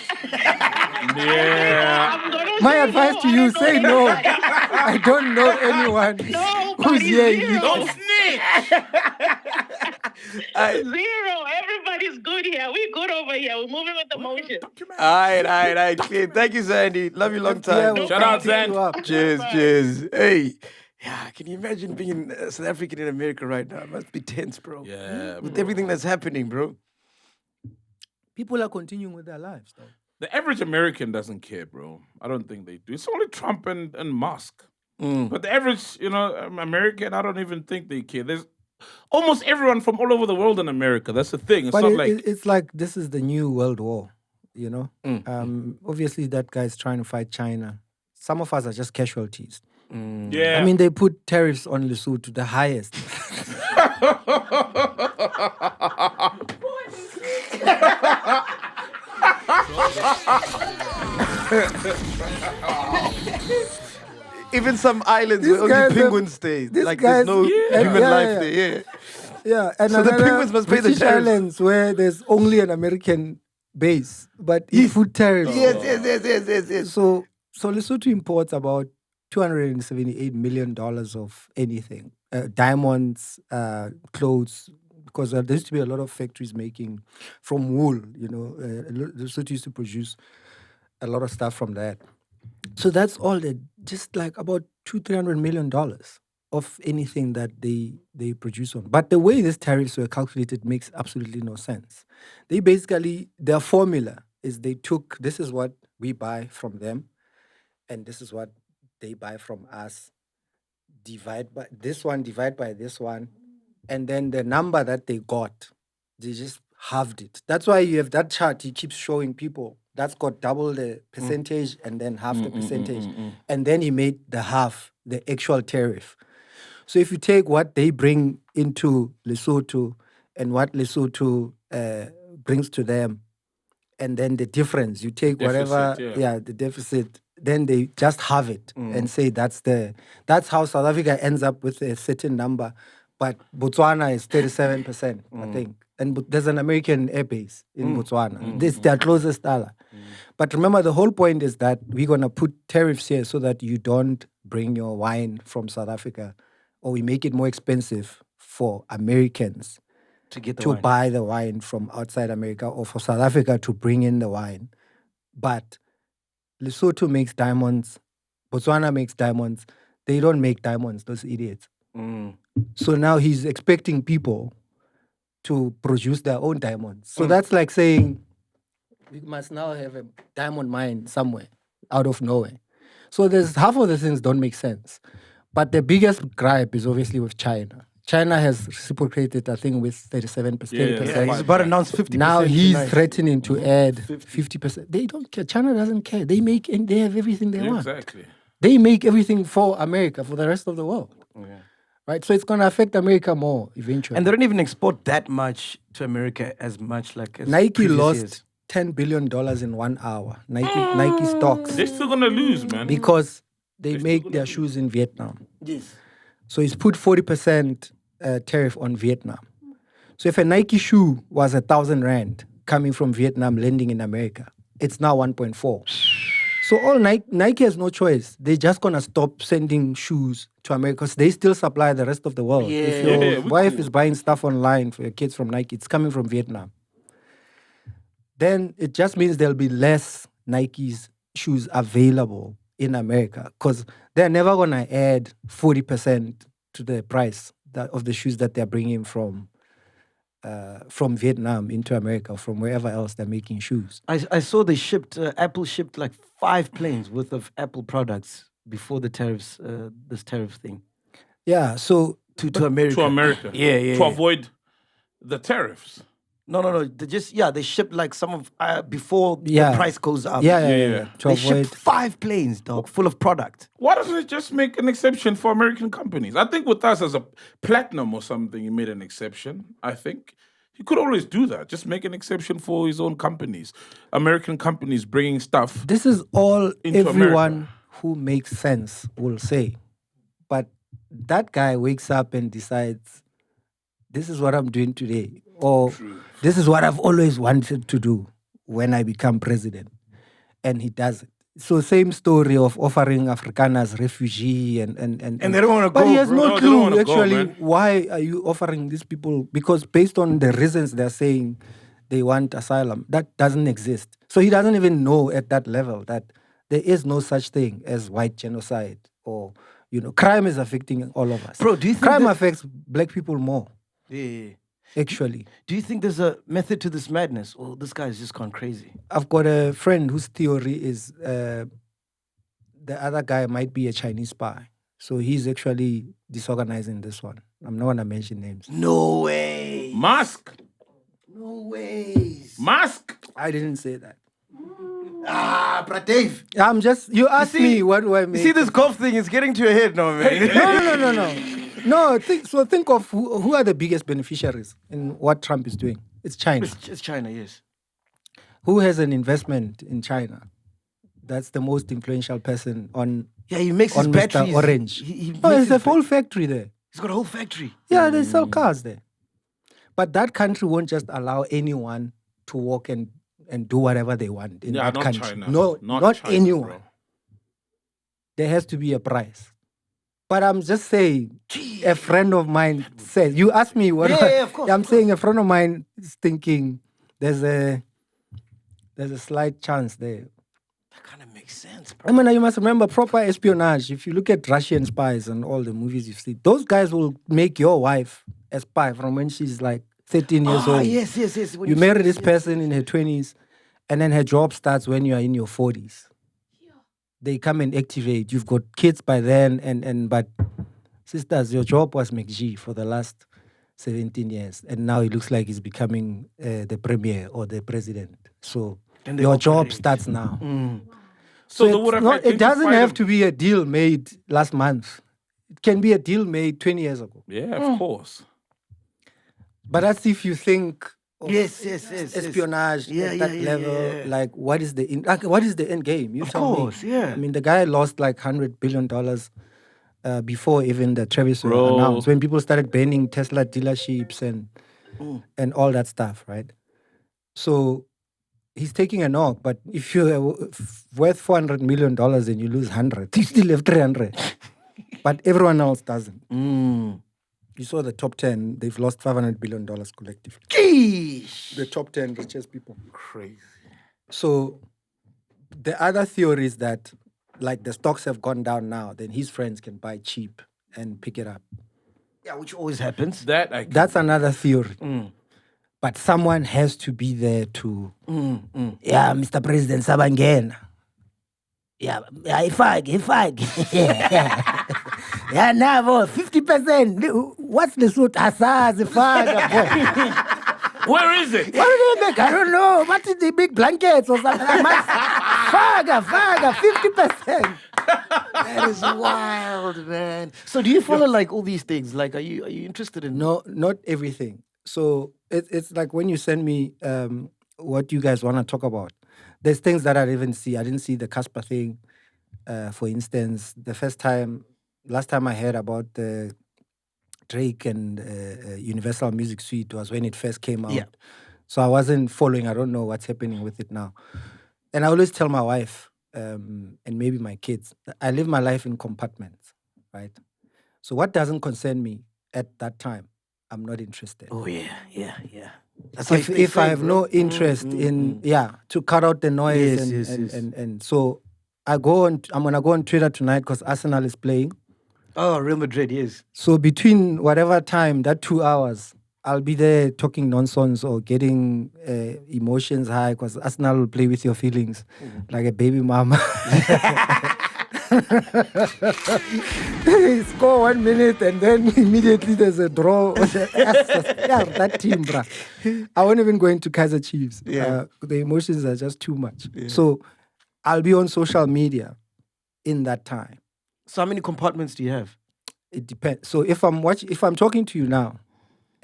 Yeah. My advice to you, say no. I don't know anyone who's here. Don't snitch. Zero. Everybody's good here. We're good over here. We're moving with emotion. All right. Clear. Thank you, Zandy. Love you long time. Yeah, Shout out, Zandy. Cheers. Hey. Yeah, can you imagine being South African in America right now? It must be tense, bro. Yeah. With everything that's happening, bro. People are continuing with their lives, though. The average American doesn't care, bro. I don't think they do. It's only Trump and Musk. But the average, American, I don't even think they care. There's almost everyone from all over the world in America. That's the thing. It's not like... It's like this is the new world war, Obviously, that guy's trying to fight China. Some of us are just casualties. Yeah. I mean, they put tariffs on Lesotho, the highest. Even some islands where only penguins stay. Like there's no human life there. Yeah, and so the penguins must pay the British tariffs. Islands where there's only an American base, but he put tariffs. Yes. So Lesotho imports about $278 million of anything. Diamonds, clothes, because there used to be a lot of factories making from wool, Lesotho used to produce a lot of stuff from that. So that's all just like about $300 million of anything that they produce on. But the way these tariffs were calculated makes absolutely no sense. They basically, their formula is this is what we buy from them, and this is what they buy from us, divide by this one, and then the number that they got, they just halved it. That's why you have that chart, he keeps showing people, that's got double the percentage and then half the percentage. And then he made the half, the actual tariff. So if you take what they bring into Lesotho and what Lesotho brings to them, and then the difference, you take whatever, the deficit, then they just have it and say that's how South Africa ends up with a certain number. But Botswana is 37%, I think. And there's an American airbase in Botswana. This is their closest ally. But remember, the whole point is that we're going to put tariffs here so that you don't bring your wine from South Africa, or we make it more expensive for Americans to buy the wine from outside America, or for South Africa to bring in the wine. But Lesotho makes diamonds, Botswana makes diamonds. They don't make diamonds, those idiots. So now he's expecting people to produce their own diamonds. So that's like saying we must now have a diamond mine somewhere out of nowhere. So there's half of the things don't make sense. But the biggest gripe is obviously with China. China has reciprocated, I think, with 37%. Yeah, he's about to announce 50%. Now he's threatening to add 50%. They don't care. China doesn't care. They have everything they want. Exactly. They make everything for America, for the rest of the world. Right? So it's going to affect America more eventually. And they don't even export that much to America as much like as Nike lost years. $10 billion in 1 hour. Nike stocks. They're still gonna lose, man. Because they make their shoes in Vietnam. Yes. So he's put 40% tariff on Vietnam. So if a Nike shoe was 1,000 rand coming from Vietnam landing in America, it's now 1.4. So all Nike has no choice. They're just gonna stop sending shoes to America because they still supply the rest of the world. If your wife is buying stuff online for your kids from Nike, it's coming from Vietnam. Then it just means there'll be less Nike's shoes available in America because they're never gonna add 40% to the price of the shoes that they're bringing from Vietnam into America, from wherever else they're making shoes. I saw they shipped, Apple shipped like 5 planes worth of Apple products before the tariffs, this tariff thing. Yeah, so to America. To America. To avoid the tariffs. No. They shipped like some of before the price goes up. Yeah. They shipped 5 planes, dog, full of product. Why doesn't it just make an exception for American companies? I think with us as a platinum or something, he made an exception. I think he could always do that. Just make an exception for his own companies, American companies bringing stuff. This is all into everyone America. Who makes sense will say, but that guy wakes up and decides, "This is what I'm doing today," or "This is what I've always wanted to do when I become president," and he does it. So same story of offering Afrikaners refugee and they don't want to go. But he has no clue actually go, why are you offering these people, because based on the reasons they're saying they want asylum, that doesn't exist. So he doesn't even know at that level that there is no such thing as white genocide, or crime is affecting all of us. Bro, do you think crime affects black people more? Yeah. Actually. Do you think there's a method to this madness? Or this guy's just gone crazy? I've got a friend whose theory is the other guy might be a Chinese spy. So he's actually disorganizing this one. I'm not going to mention names. No way. Musk. No ways. Musk. I didn't say that. But Dave. I'm just, you asked me what do I mean. You see this golf thing is getting to your head now, man. No. No, think of who are the biggest beneficiaries in what Trump is doing. It's China. It's China, yes. Who has an investment in China? That's the most influential person on. Yeah, he makes his Mr. batteries. Orange. There's a whole factory there. He's got a whole factory. Yeah, they sell cars there. But that country won't just allow anyone to walk and do whatever they want in that country. China. No, not China, anyone. bro. There has to be a price. But I'm just saying, a friend of mine says, you asked me what. Yeah, of course. I'm saying a friend of mine is thinking there's a slight chance there. That kind of makes sense, I bro. mean, you must remember proper espionage. If you look at Russian spies and all the movies you see, those guys will make your wife a spy from when she's like 13 years old. Yes. When You marry this person in her 20s, and then her job starts when you are in your 40s. They come and activate. You've got kids by then, but sisters, your job was MacG for the last 17 years, and now it looks like he's becoming the premier or the president. So your job starts now. So they would have it doesn't have to be a deal made last month. it can be a deal made 20 years ago. Yeah, of course. But that's if you think of Yes. espionage Yeah, at that yeah, level. yeah. Like, what is the end game? You Of tell course, me. yeah. I mean, the guy lost like $100 billion before even the Tariffs were Bro. announced. When people started banning Tesla dealerships and all that stuff, right? So he's taking a knock. But if you're worth $400 million and you lose 100, you still have 300. But everyone else doesn't. You saw the top 10, they've lost $500 billion collectively. Geesh. The top 10 richest people. Crazy. So the other theory is that, like, the stocks have gone down now, then his friends can buy cheap and pick it up. Yeah, which always happens. That's another theory. But someone has to be there to, yeah, Mr. President, Sabangena. Yeah, ifag. Yeah, now 50%. What's the suit? Asaz, ifag. Where is it? What do they make? I don't know. What is the big blankets or something? Faga, 50%. That is wild, man. So do you follow like all these things? Like, are you interested in? No, not everything. So it's like when you send me what you guys want to talk about. There's things that I didn't see. I didn't see the Cassper thing, for instance. Last time I heard about the Drake and Universal Music Suite was when it first came out. Yeah. So I wasn't following. I don't know what's happening with it now. And I always tell my wife and maybe my kids, I live my life in compartments, right? So what doesn't concern me at that time, I'm not interested. Oh yeah. That's If I have no interest in to cut out the noise Yes. and so I'm gonna go on Twitter tonight because Arsenal is playing. Oh, Real Madrid, yes. So between whatever time, that 2 hours, I'll be there talking nonsense or getting emotions high because Arsenal will play with your feelings like a baby mama. Score 1 minute and then immediately there's a draw. That team, bruh. I won't even go into Kaiser Chiefs. Yeah. The emotions are just too much. Yeah. So I'll be on social media in that time. So how many compartments do you have? It depends. So if I'm talking to you now,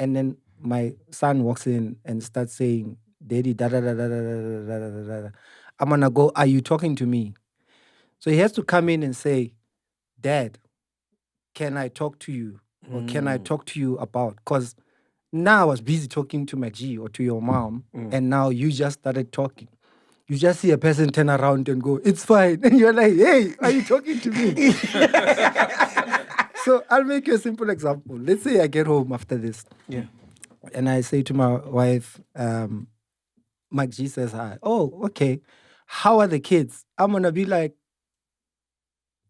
and then my son walks in and starts saying, "Daddy, da da da da da da da da da da," I'm gonna go, "Are you talking to me?" So he has to come in and say, "Dad, can I talk to you, or can I talk to you about?" Because now I was busy talking to MacG or to your mom, and now you just started talking. You just see a person turn around and go, "It's fine." And you're like, "Hey, are you talking to me?" So I'll make you a simple example. Let's say I get home after this. Yeah. And I say to my wife, MacG says hi. "Oh, okay. How are the kids?" I'm going to be like,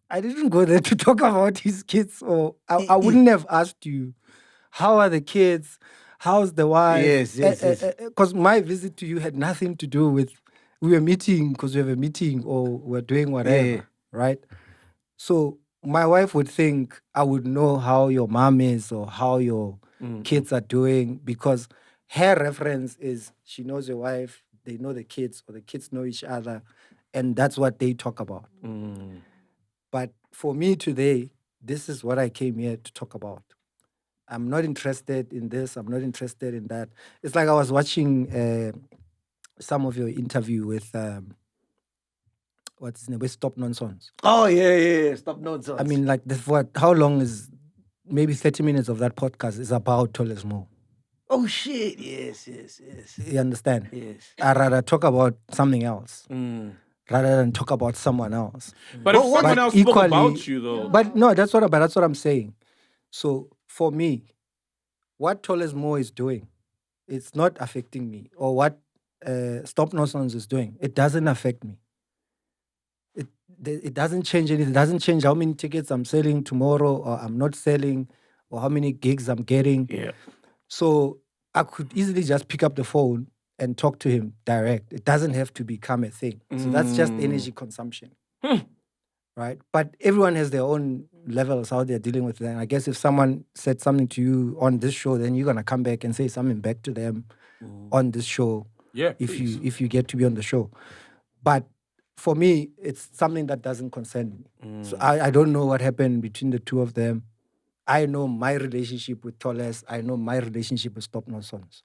I didn't go there to talk about his kids. Or I wouldn't have asked you, how are the kids? How's the wife? Yes. Because my visit to you had nothing to do with, we were meeting because we have a meeting or we're doing whatever, right? So my wife would think I would know how your mom is or how your kids are doing because her reference is she knows your wife, they know the kids, or the kids know each other, and that's what they talk about. But for me today, this is what I came here to talk about. I'm not interested in this. I'm not interested in that. It's like I was watching some of your interview with what's his name? With Stop Nonsense. Oh yeah. Stop Nonsense. I mean, like how long is maybe 30 minutes of that podcast is about Tolesmo. Oh shit! Yes. You understand? Yes. I'd rather talk about something else rather than talk about someone else. But if someone else spoke about you, though. But no, that's what I'm saying. So for me, what Tolesmo is doing, it's not affecting me. Or what Stop Nonsense is doing, it doesn't affect me. It doesn't change anything. It doesn't change how many tickets I'm selling tomorrow or I'm not selling or how many gigs I'm getting. Yeah. So I could easily just pick up the phone and talk to him direct. It doesn't have to become a thing. So that's just energy consumption. Right? But everyone has their own levels, how they're dealing with it. And I guess if someone said something to you on this show, then you're going to come back and say something back to them on this show. Yeah, if you get to be on the show. But for me, it's something that doesn't concern me. So I don't know what happened between the two of them. I know my relationship with Toles. I know my relationship with Stop Nonsense.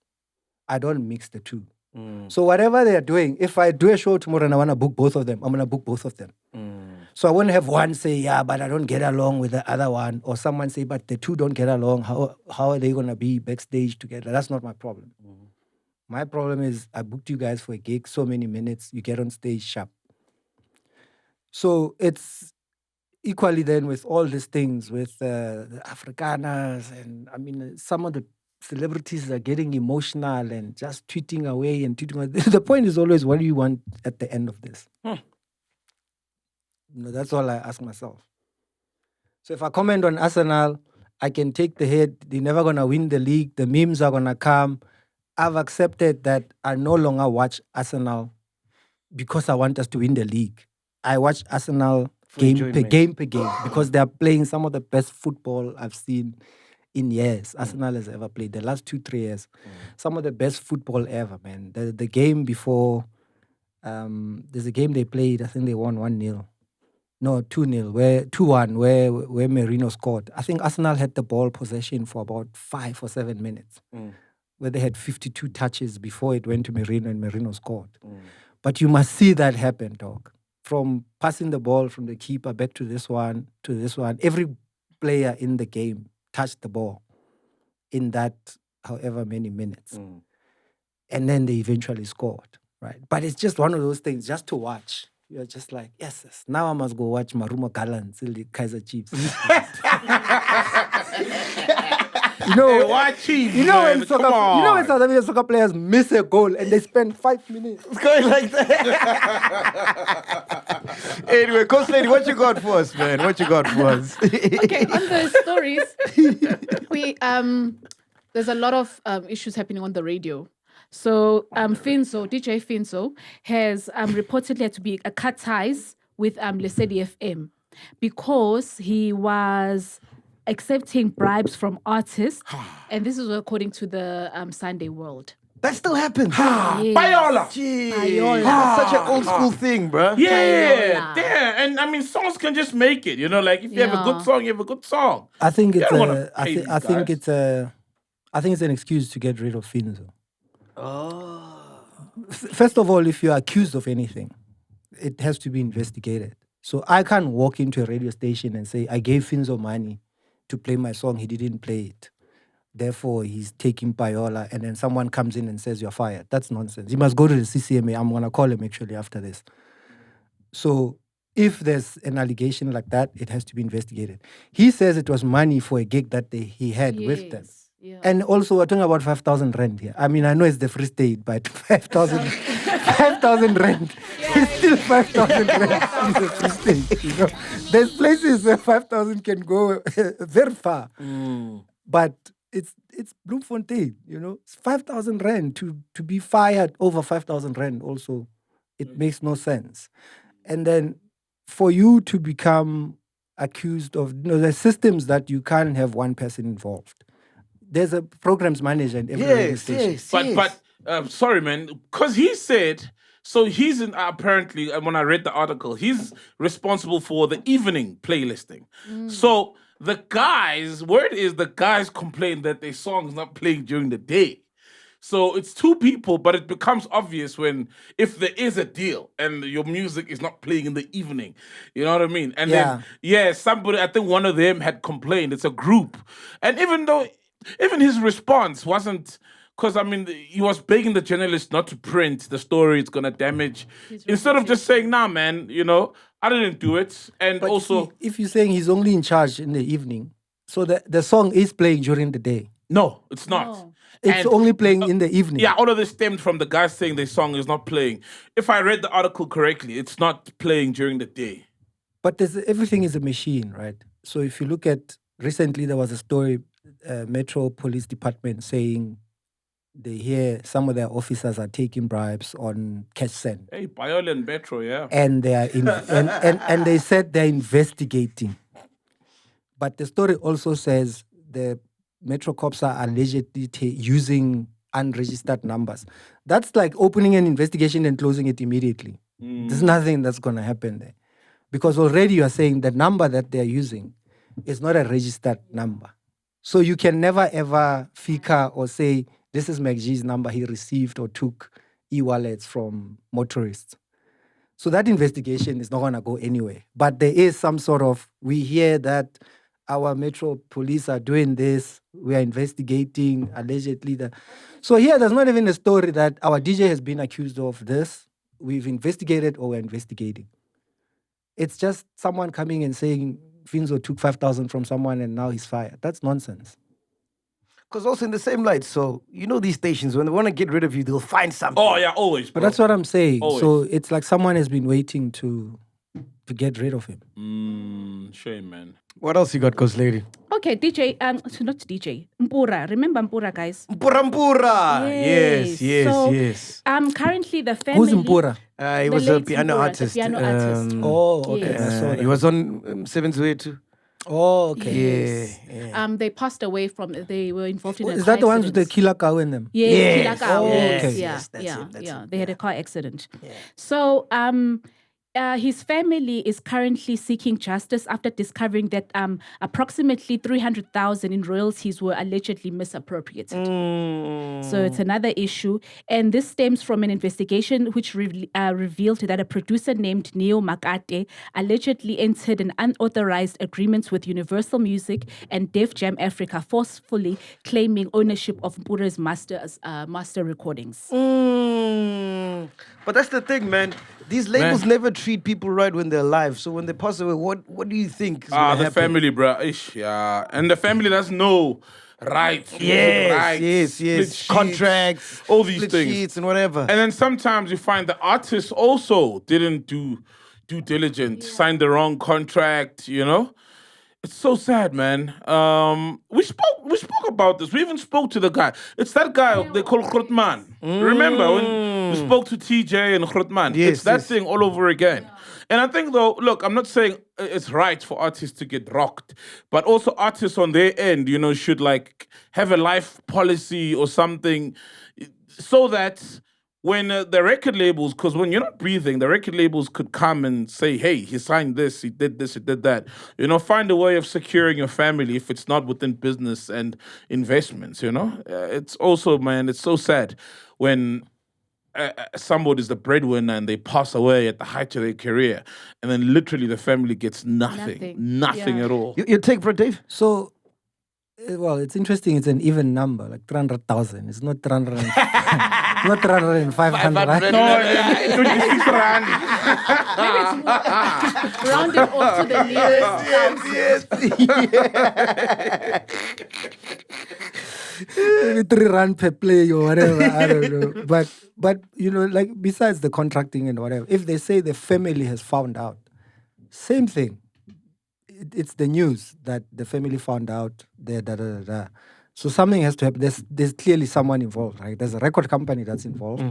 I don't mix the two. So whatever they're doing, if I do a show tomorrow and I want to book both of them, I'm going to book both of them. So I won't have one say, yeah, but I don't get along with the other one. Or someone say, but the two don't get along. How are they going to be backstage together? That's not my problem. My problem is I booked you guys for a gig, so many minutes, you get on stage sharp. So it's equally then with all these things, with the Afrikaners, and I mean, some of the celebrities are getting emotional and just tweeting away and tweeting away. The point is always, what do you want at the end of this? That's all I ask myself. So if I comment on Arsenal, I can take the head. They're never going to win the league. The memes are going to come. I've accepted that I no longer watch Arsenal because I want us to win the league. I watch Arsenal game per game because they are playing some of the best football I've seen in years. Arsenal has ever played. The last 2-3 years. Some of the best football ever, man. The game before, there's a game they played, I think they won 1-0. No, 2-0, 2-1, where Merino scored. I think Arsenal had the ball possession for about 5 or 7 minutes, where they had 52 touches before it went to Merino and Merino scored. But you must see that happen, dog. From passing the ball from the keeper back to this one, every player in the game touched the ball in that however many minutes. And then they eventually scored, right? But it's just one of those things just to watch. You're just like, yes. Now I must go watch Marumo Gallant, the Kaiser Chiefs. Why Chiefs? When South African soccer players miss a goal and they spend 5 minutes going like that. Anyway, Coach Lady, what you got for us, man? What you got for us? Okay, on the stories, there's a lot of issues happening on the radio. So Finzo, DJ Finzo, has reportedly had to be cut ties with Lesedi FM because he was accepting bribes from artists, and this is according to the Sunday World. That still happens. Yes. Payola. That's such an old school thing, bro. Yeah. And I mean, songs can just make it. Like if you have a good song, you have a good song. I think it's I an excuse to get rid of Finzo. First of all, if you're accused of anything, it has to be investigated. So I can't walk into a radio station and say, I gave Finzo money to play my song, he didn't play it. Therefore, he's taking payola, and then someone comes in and says, you're fired. That's nonsense. You must go to the CCMA. I'm going to call him actually after this. So if there's an allegation like that, it has to be investigated. He says it was money for a gig that he had with them. Yeah. And also, we're talking about 5,000 rand here. I mean, I know it's the Free State, but 5,000 rand. It's still 5,000 rand in the Free State. There's places where 5,000 can go very far. But it's Bloemfontein, It's 5,000 rand to be fired over 5,000 rand also. It makes no sense. And then for you to become accused of, there's systems that you can't have one person involved. There's a programs manager in every radio station. But sorry, man, because he said, so he's apparently, when I read the article, he's responsible for the evening playlisting. So the guys complain that their song is not playing during the day. So it's two people, but it becomes obvious if there is a deal and your music is not playing in the evening. You know what I mean? And then somebody, I think one of them had complained. It's a group. And even his response wasn't, because I mean, he was begging the journalist not to print the story, it's going to damage. Instead of just saying, nah, man, I didn't do it. And but also, if you're saying he's only in charge in the evening, so the song is playing during the day. No, it's not. No. It's only playing in the evening. Yeah, all of this stemmed from the guy saying the song is not playing. If I read the article correctly, it's not playing during the day. But everything is a machine, right? So if you look at, recently there was a story, Metro Police Department saying they hear some of their officers are taking bribes on cash send. Hey, Payola and Metro, yeah. And they are and they said they're investigating. But the story also says the Metro cops are allegedly using unregistered numbers. That's like opening an investigation and closing it immediately. There's nothing that's gonna happen there. Because already you are saying the number that they're using is not a registered number. So you can never ever fika or say, this is MacG's number he received or took e-wallets from motorists. So that investigation is not going to go anywhere. But there is some sort of, we hear that our metro police are doing this, we are investigating allegedly. So here there's not even a story that our DJ has been accused of this, we've investigated or we're investigating. It's just someone coming and saying Finzo took 5,000 from someone and now he's fired. That's nonsense. Because also in the same light, so you know these stations, when they want to get rid of you, they'll find something. Oh yeah, always. But Bro. that's what I'm saying. Always. So it's like someone has been waiting to get rid of him. Shame, man. What else you got, Ghost Lady? Okay, DJ, not DJ, Mpura. Remember Mpura, guys? Mpura. So, Yes. Currently the family. Who's Mpura? He was the a late piano Mpura, the artist. piano artist. Oh, okay. Yes. I saw that. He was on 7 to 8 too. Oh, okay. Yeah. They passed away from. They were involved in a Is car that the ones with the accident. killer cow in them? Yes, Yes. Killer Cow, Oh, yes, okay. yeah, Yes, that's yeah, him, that's yeah. him, They had a car accident. So, his family is currently seeking justice after discovering that approximately 300,000 in royalties were allegedly misappropriated. So it's another issue, and this stems from an investigation which revealed that a producer named Neo Makate allegedly entered an unauthorized agreement with Universal Music and Def Jam Africa, forcefully claiming ownership of Mpura's master recordings. But that's the thing, man. These labels never treat people right when they're alive. So when they pass away, what do you think is gonna The happen? family, bro. Ish, yeah. And the family doesn't know rights. Yes. split sheets, Contracts, all these split things. sheets and whatever. And then sometimes you find the artists also didn't do due diligence, signed the wrong contract, you know? It's so sad, man. We spoke about this. We even spoke to the guy. It's that guy they call Grootman. Remember when we spoke to TJ and Grootman? Yes, It's that yes. thing all over again. And I think though, look, I'm not saying it's right for artists to get rocked, but also artists on their end, you know, should like have a life policy or something so that when the record labels, because when you're not breathing, the record labels could come and say, hey, he signed this, he did that. You know, find a way of securing your family if it's not within business and investments, you know? It's also, man, it's so sad when somebody's the breadwinner and they pass away at the height of their career and then literally the family gets nothing Yeah. at all. Your take, bro, Dave? So, well, it's interesting. It's an even number, like 300,000. It's not 300. Not 300 and 500. Right? No, 26 rand. Round it off to the nearest Maybe 3 rand per play or whatever. I don't know. But you know, like besides the contracting and whatever, if they say the family has found out, same thing. It's the news that the family found out. So something has to happen. There's clearly someone involved, right? There's a record company that's involved.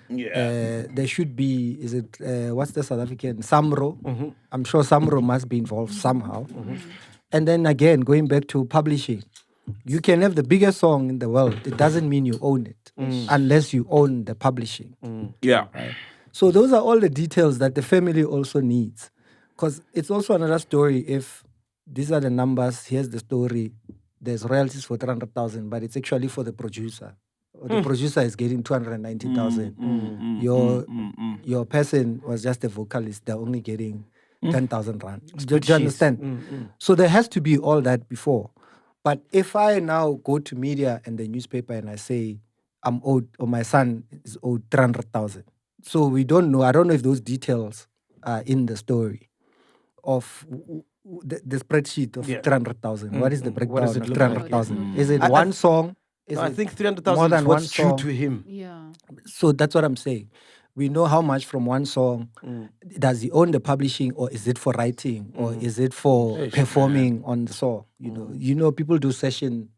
Yeah. There should be. Is it what's the South African Samro? I'm sure Samro must be involved somehow. And then again, going back to publishing. You can have the biggest song in the world. It doesn't mean you own it unless you own the publishing. Yeah. Right? So those are all the details that the family also needs. Because it's also another story if these are the numbers, here's the story, there's royalties for 300,000, but it's actually for the producer. Or the producer is getting 290,000. Your person was just a vocalist, they're only getting 10,000 rand. Do you understand? So there has to be all that before. But if I now go to media and the newspaper and I say I'm owed, or my son is owed 300,000. So we don't know. I don't know if those details are in the story of the spreadsheet of 300,000. What is the breakdown does it of look like? 300,000? Is it one song? Is I it think more 300,000 than is one what's due song? to him. Yeah. So that's what I'm saying. We know how much from one song. Does he own the publishing, or is it for writing, or is it for performing on the song? You know, people do session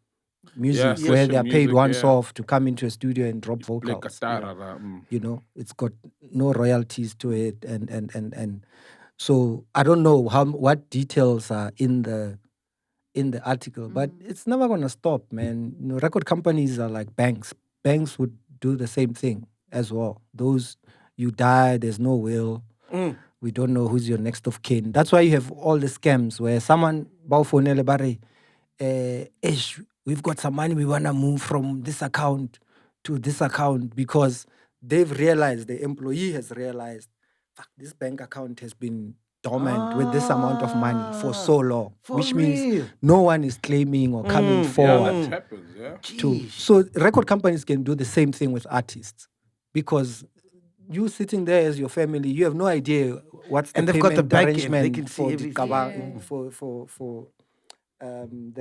music where session they are paid music, once off to come into a studio and drop Play vocals. guitar, You know, it's got no royalties to it, and so I don't know what details are in the article, but it's never gonna stop, man. You know, record companies are like banks. Banks would do the same thing as well. Those, You die, there's no will. We don't know who's your next of kin. That's why you have all the scams where someone, we've got some money, we want to move from this account to this account because they've realized, the employee has realized, fuck, this bank account has been dormant with this amount of money for so long, which means no one is claiming or coming forward. Yeah, that happens, yeah. So record companies can do the same thing with artists because you sitting there as your family, you have no idea what's the And they've got the payment back end. arrangement They can see for everything. for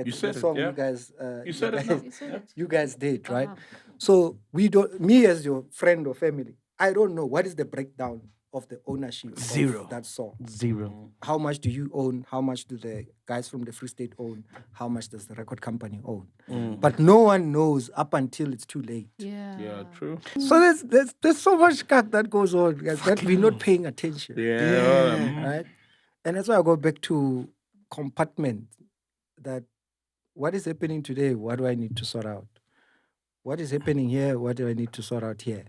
You said the it, song yeah. you guys You said it now. you guys did, right? So me as your friend or family, I don't know what is the breakdown of the ownership of that song. Zero. How much do you own? How much do the guys from the Free State own? How much does the record company own? But no one knows up until it's too late. Yeah, true. So there's so much cack that goes on, guys, that we're not paying attention. Right? And that's why I go back to compartment. That what is happening today? What do I need to sort out? What is happening here? What do I need to sort out here?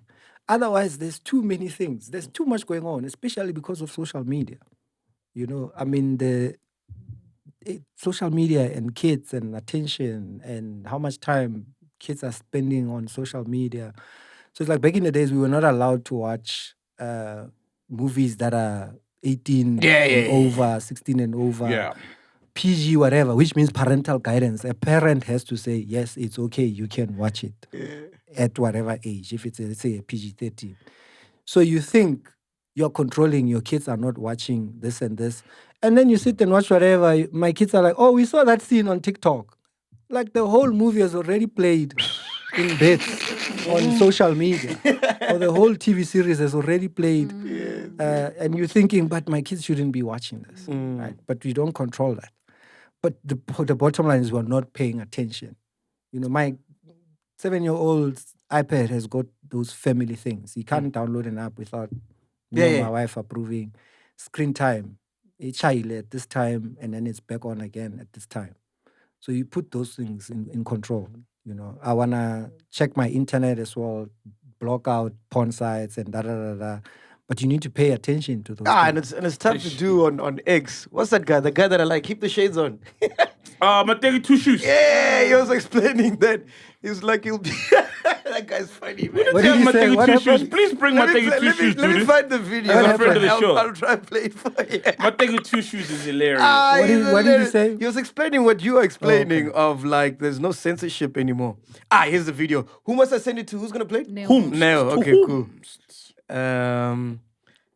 Otherwise, there's too many things. There's too much going on, especially because of social media. You know, I mean, social media and kids and attention and how much time kids are spending on social media. So it's like back in the days, we were not allowed to watch movies that are 18 and over, 16 and over. Yeah. PG, whatever, which means parental guidance. A parent has to say, yes, it's okay, you can watch it at whatever age, if it's, let's say, a PG-13. So you think you're controlling, your kids are not watching this and this. And then you sit and watch whatever. My kids are like, oh, we saw that scene on TikTok. Like the whole movie has already played in bits on social media. Or the whole TV series has already played. And you're thinking, but my kids shouldn't be watching this. Right? But we don't control that. But the bottom line is we're not paying attention. You know, my 7-year-old's iPad has got those family things. He can't download an app without me or my wife approving. Screen time, it's child at this time, and then it's back on again at this time. So you put those things in control. You know, I want to check my internet as well, block out porn sites and da-da-da-da. But you need to pay attention to those things. And it's tough to do on X. What's that guy? The guy that I like, keep the shades on. Mategi Two Shoes. Yeah, he was explaining that. He's like, he'll be... That guy's funny, man. What did he say? What happened? Please bring Mategi Two Shoes, Let me find the video. What happened? I'll try and play it for you. Mategi Two Shoes is hilarious. What did he say? He was explaining what you are explaining of like there's no censorship anymore. Here's the video. Who must I send it to? Who's gonna play it? Neo. Okay, cool.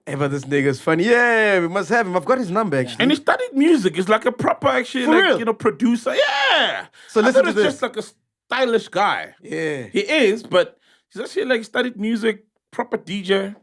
But this nigga's funny. Yeah, we must have him. I've got his number actually. And he studied music. He's like a proper, actually, For like, real? you know, producer. Yeah. So I listen thought to it's this. just like a stylish guy. Yeah. He is, but he's actually like studied music, proper DJ.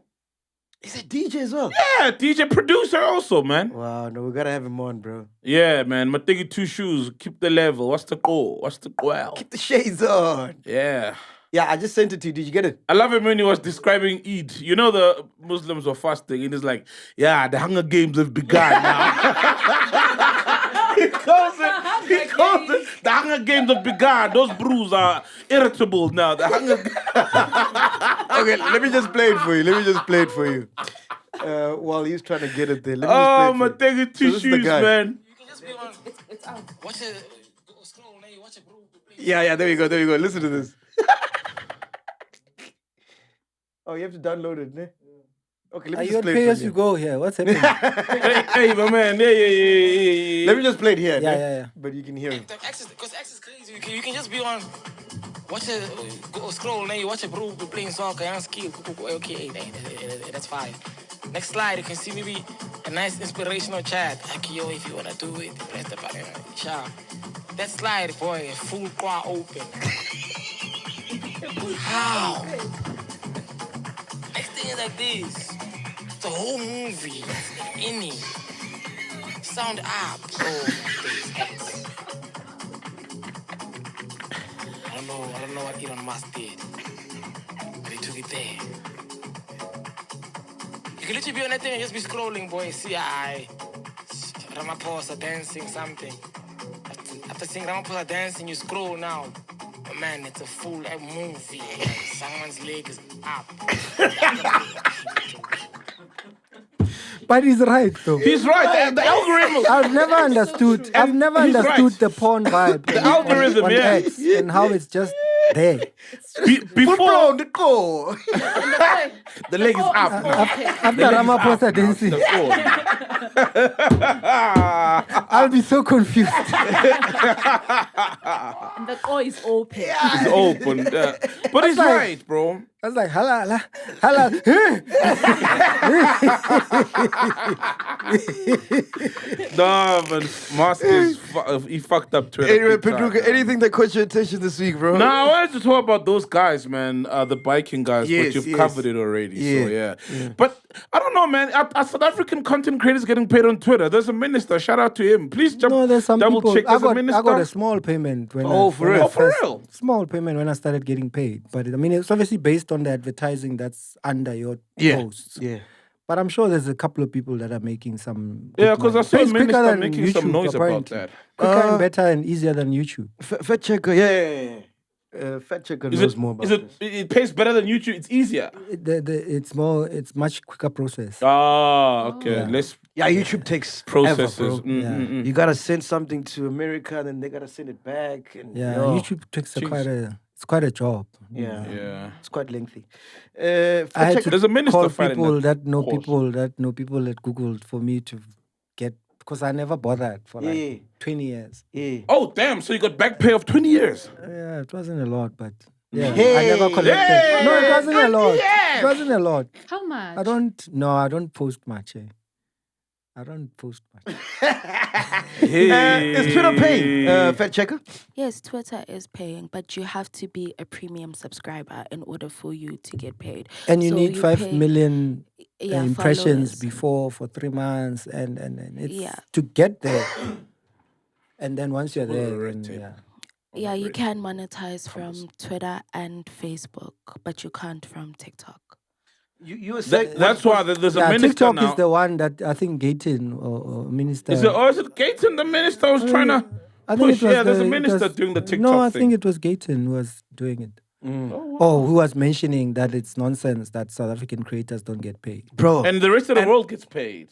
He's a DJ as well. Yeah, DJ producer also, man. Wow, no, we gotta have him on, bro. Yeah, man. Mategi Two Shoes. Keep the level. What's the goal? What's the goal? Keep the shades on. Yeah. Yeah, I just sent it to you. Did you get it? I love it when he was describing Eid. You know, the Muslims were fasting, and he's like, yeah, the Hunger Games have begun now. He calls it, the Hunger Games have begun. Those brews are irritable now. The Hunger Okay, let me just play it for you. While he's trying to get it there. Let me Oh, just my play it for you. thing Two So this is the Shoes, guy. man. It's out. Watch it. Scroll now. You watch it, bro. Yeah, there we go. Listen to this. Oh, you have to download it, ne? Okay, let Are me you just on play pay it as for you you. go here? What's happening? Hey, my man. Yeah. Let me just play it here. ne? Yeah. But you can hear it. Because X is crazy. You can just be on. Watch it. Go scroll now. You watch it, bro. Playing soccer. I'm skill. Okay, that's fine. Next slide, you can see maybe a nice inspirational chat. Like, yo, if you wanna do it, press the button. Sure. That slide, boy, full car open. How? Next thing is like this. The whole movie, any sound app. Oh, this X. I don't know what Elon Musk did, but he took it there. You can literally be on that thing and just be scrolling, boy. See, Ramaphosa dancing something. After seeing Ramaphosa dancing, you scroll now. Man, it's a full movie. Man. Someone's leg is up. But he's right though. He's right. The algorithm. I've never understood. I've never he's understood right. the porn vibe. The algorithm, on yeah. X and how it's just there. Before the core. the leg is up. After Ramaphosa dancing, I'll be so confused. And the door is open. It's open. But he's like- right, bro. I was like, halala, halala. Nah, man. Musk is he fucked up Twitter. Anyway, big time, Pedruka, man. anything that caught your attention this week, bro? Nah, I wanted to talk about those guys, man. The biking guys, Yes, but you've yes. covered it already. So Yeah. But I don't know, man. Are South African content creators getting paid on Twitter? There's a minister. Shout out to him. Please No, there's some double people. check. I There's a minister. got a small payment when Oh, I, for when real? I Oh, for first- real? Small payment when I started getting paid, but I mean it's obviously based on the advertising that's under your posts. Yeah. But I'm sure there's a couple of people that are making some. Yeah, good because I money. saw a Pays quicker minister than making some YouTube, noise about apparently. that. Quicker and better and easier than YouTube. Fat checker, yeah. Fat checker knows more about this. It pays better than YouTube? It's easier. It's much quicker process. Ah, okay. Yeah. Less Yeah, YouTube takes processes. forever, bro. Yeah. You gotta send something to America, then they gotta send it back, and Yeah, yo, YouTube takes it's quite a job. yeah, Yeah. it's quite lengthy. I had to There's a minister call fighting people that that know cause. people at Google for me to get, because I never bothered for like Yeah. 20 years. Yeah. Oh, damn. So you got back pay of 20 years. Yeah, it wasn't a lot, but yeah, I Hey. never collected. Hey. No, it wasn't a lot. It wasn't a lot. How much? I don't post much. I don't post much. Is Twitter paying, Fat checker? Yes, Twitter is paying, but you have to be a premium subscriber in order for you to get paid. And you So need 5 pay- million Yeah, impressions followers. before for 3 months, and it's Yeah. to get there. And then once you're there, red then, tape. yeah. Yeah, you can monetize from Twitter and Facebook, but you can't from TikTok. You were saying That's why there's a Yeah, minister TikTok now. is the one that I think Gayton or Minister. Is it Gaten, the minister, was trying to I think push? it was Yeah, there's a it minister was- doing the TikTok No, I thing. think it was Gayton who was doing it. Oh, who was mentioning that it's nonsense that South African creators don't get paid. bro, And the rest of the world gets paid.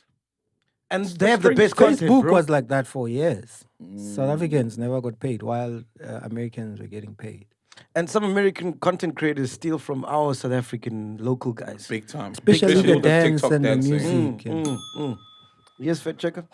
and they have the best content, Facebook bro. was like that for years. South Africans never got paid while Americans were getting paid. And some American content creators steal from our South African local guys. Big time. Especially Especially the with dance TikTok and the dancing. music. and- Yes, Fat checker.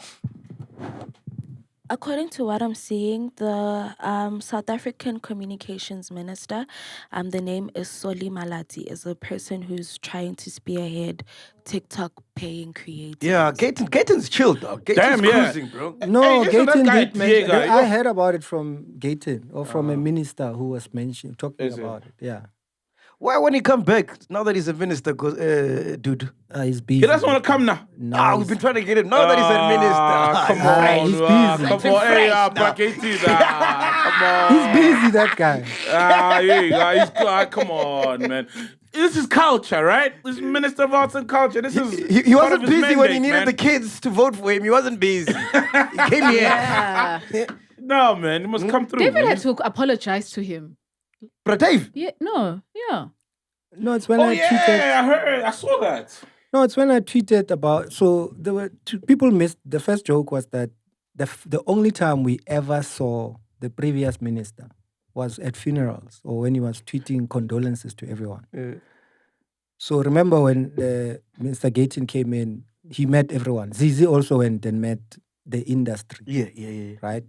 According to what I'm seeing, the South African communications minister, the name is Soli Malati, is a person who's trying to spearhead TikTok paying creators. Yeah, Gaten's chilled, dog. Gaten's Damn, yeah. cruising, bro. No, Hey, isn't that Gayton guy did mention. Diego? I heard about it from Gayton or from a minister who was talking Is it? about it. Yeah, Why, when he come back, now that he's a minister, goes, dude. he's busy. He doesn't want to come now. No, We've been trying to get him. Now that he's a minister. Come Ah, on, he's busy. come on, hey, come on. he's busy. That guy. Here you go. Come on, man. This is culture, right? This is Minister of Arts and Culture. This is He part of wasn't his busy when he mandate, needed man. the kids to vote for him. He wasn't busy. He came here. Yeah. No, man, you must come through. David man. had to apologize to him. But Dave, Yeah, no, yeah. No, it's when Oh I tweeted. yeah, I heard. I saw that. No, it's when I tweeted about. So there were people missed. The first joke was that the only time we ever saw the previous minister was at funerals or when he was tweeting condolences to everyone. So remember when Mr. Gayton came in, he met everyone. Zizi also went and met the industry, yeah. right?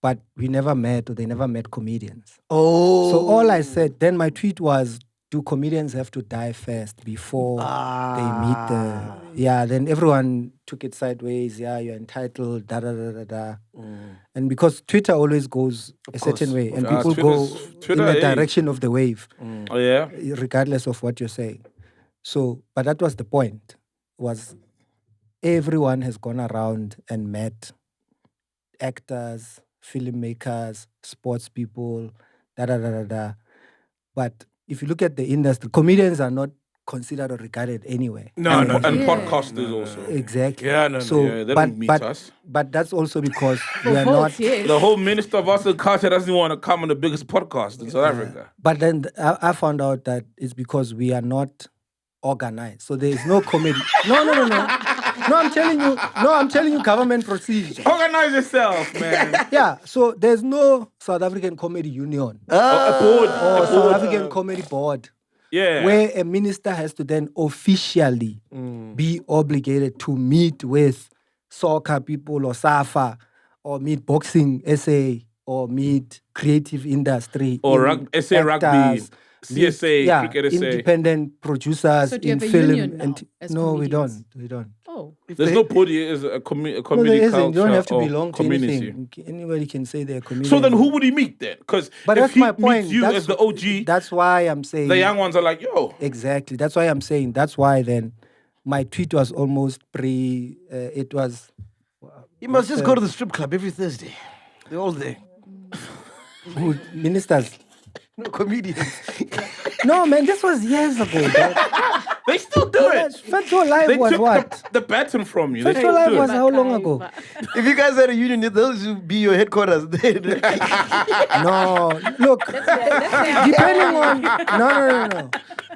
But we never met, or they never met comedians. Oh. So all I said, then my tweet was, do comedians have to die first before they meet the... Yeah, then everyone took it sideways. Yeah, you're entitled, da-da-da-da-da. And because Twitter always goes a certain way, and people go Twitter in the is- direction of the wave, Oh yeah. regardless of what you're saying. So, but that was the point, was everyone has gone around and met actors, filmmakers, sports people, da-da-da-da-da. But if you look at the industry, comedians are not considered or regarded anywhere. And Yeah. podcasters also. Exactly. Yeah, no, no. So, Yeah, they don't meet us. But that's also because For we are votes, not. yes. The whole Minister of Arts and Culture doesn't want to come on the biggest podcast in South Africa. But then I found out that it's because we are not organized. So there is no comedy. No. No, I'm telling you government procedure. Organize yourself, man. Yeah, so there's no South African Comedy Union A board. or South African Comedy Board Yeah. where a minister has to then officially be obligated to meet with soccer people or SAFA or meet boxing SA or meet creative industry Or SA actors, rugby, meet, CSA, cricket SA. independent producers So do you in have a film. union now as no, we comedians? don't. Oh. There's no body as a No, comedy there isn't. culture You don't have to or belong to community. anything. Anybody can say they're a comedian. So then who would he meet then? Because But if that's he my point. meets you That's- as the OG, That's why I'm saying. the young ones are like, yo. Exactly. That's why I'm saying. That's why then my tweet was almost it was. You must just go to the strip club every Thursday. They're all there. Who, ministers. No comedians. No, man, this was years ago. Bro. They still do it. Federal Live They was took what? the baton from you. They Federal still Live do was it. how long ago? If you guys had a union, those would be your headquarters. No, look, depending on no.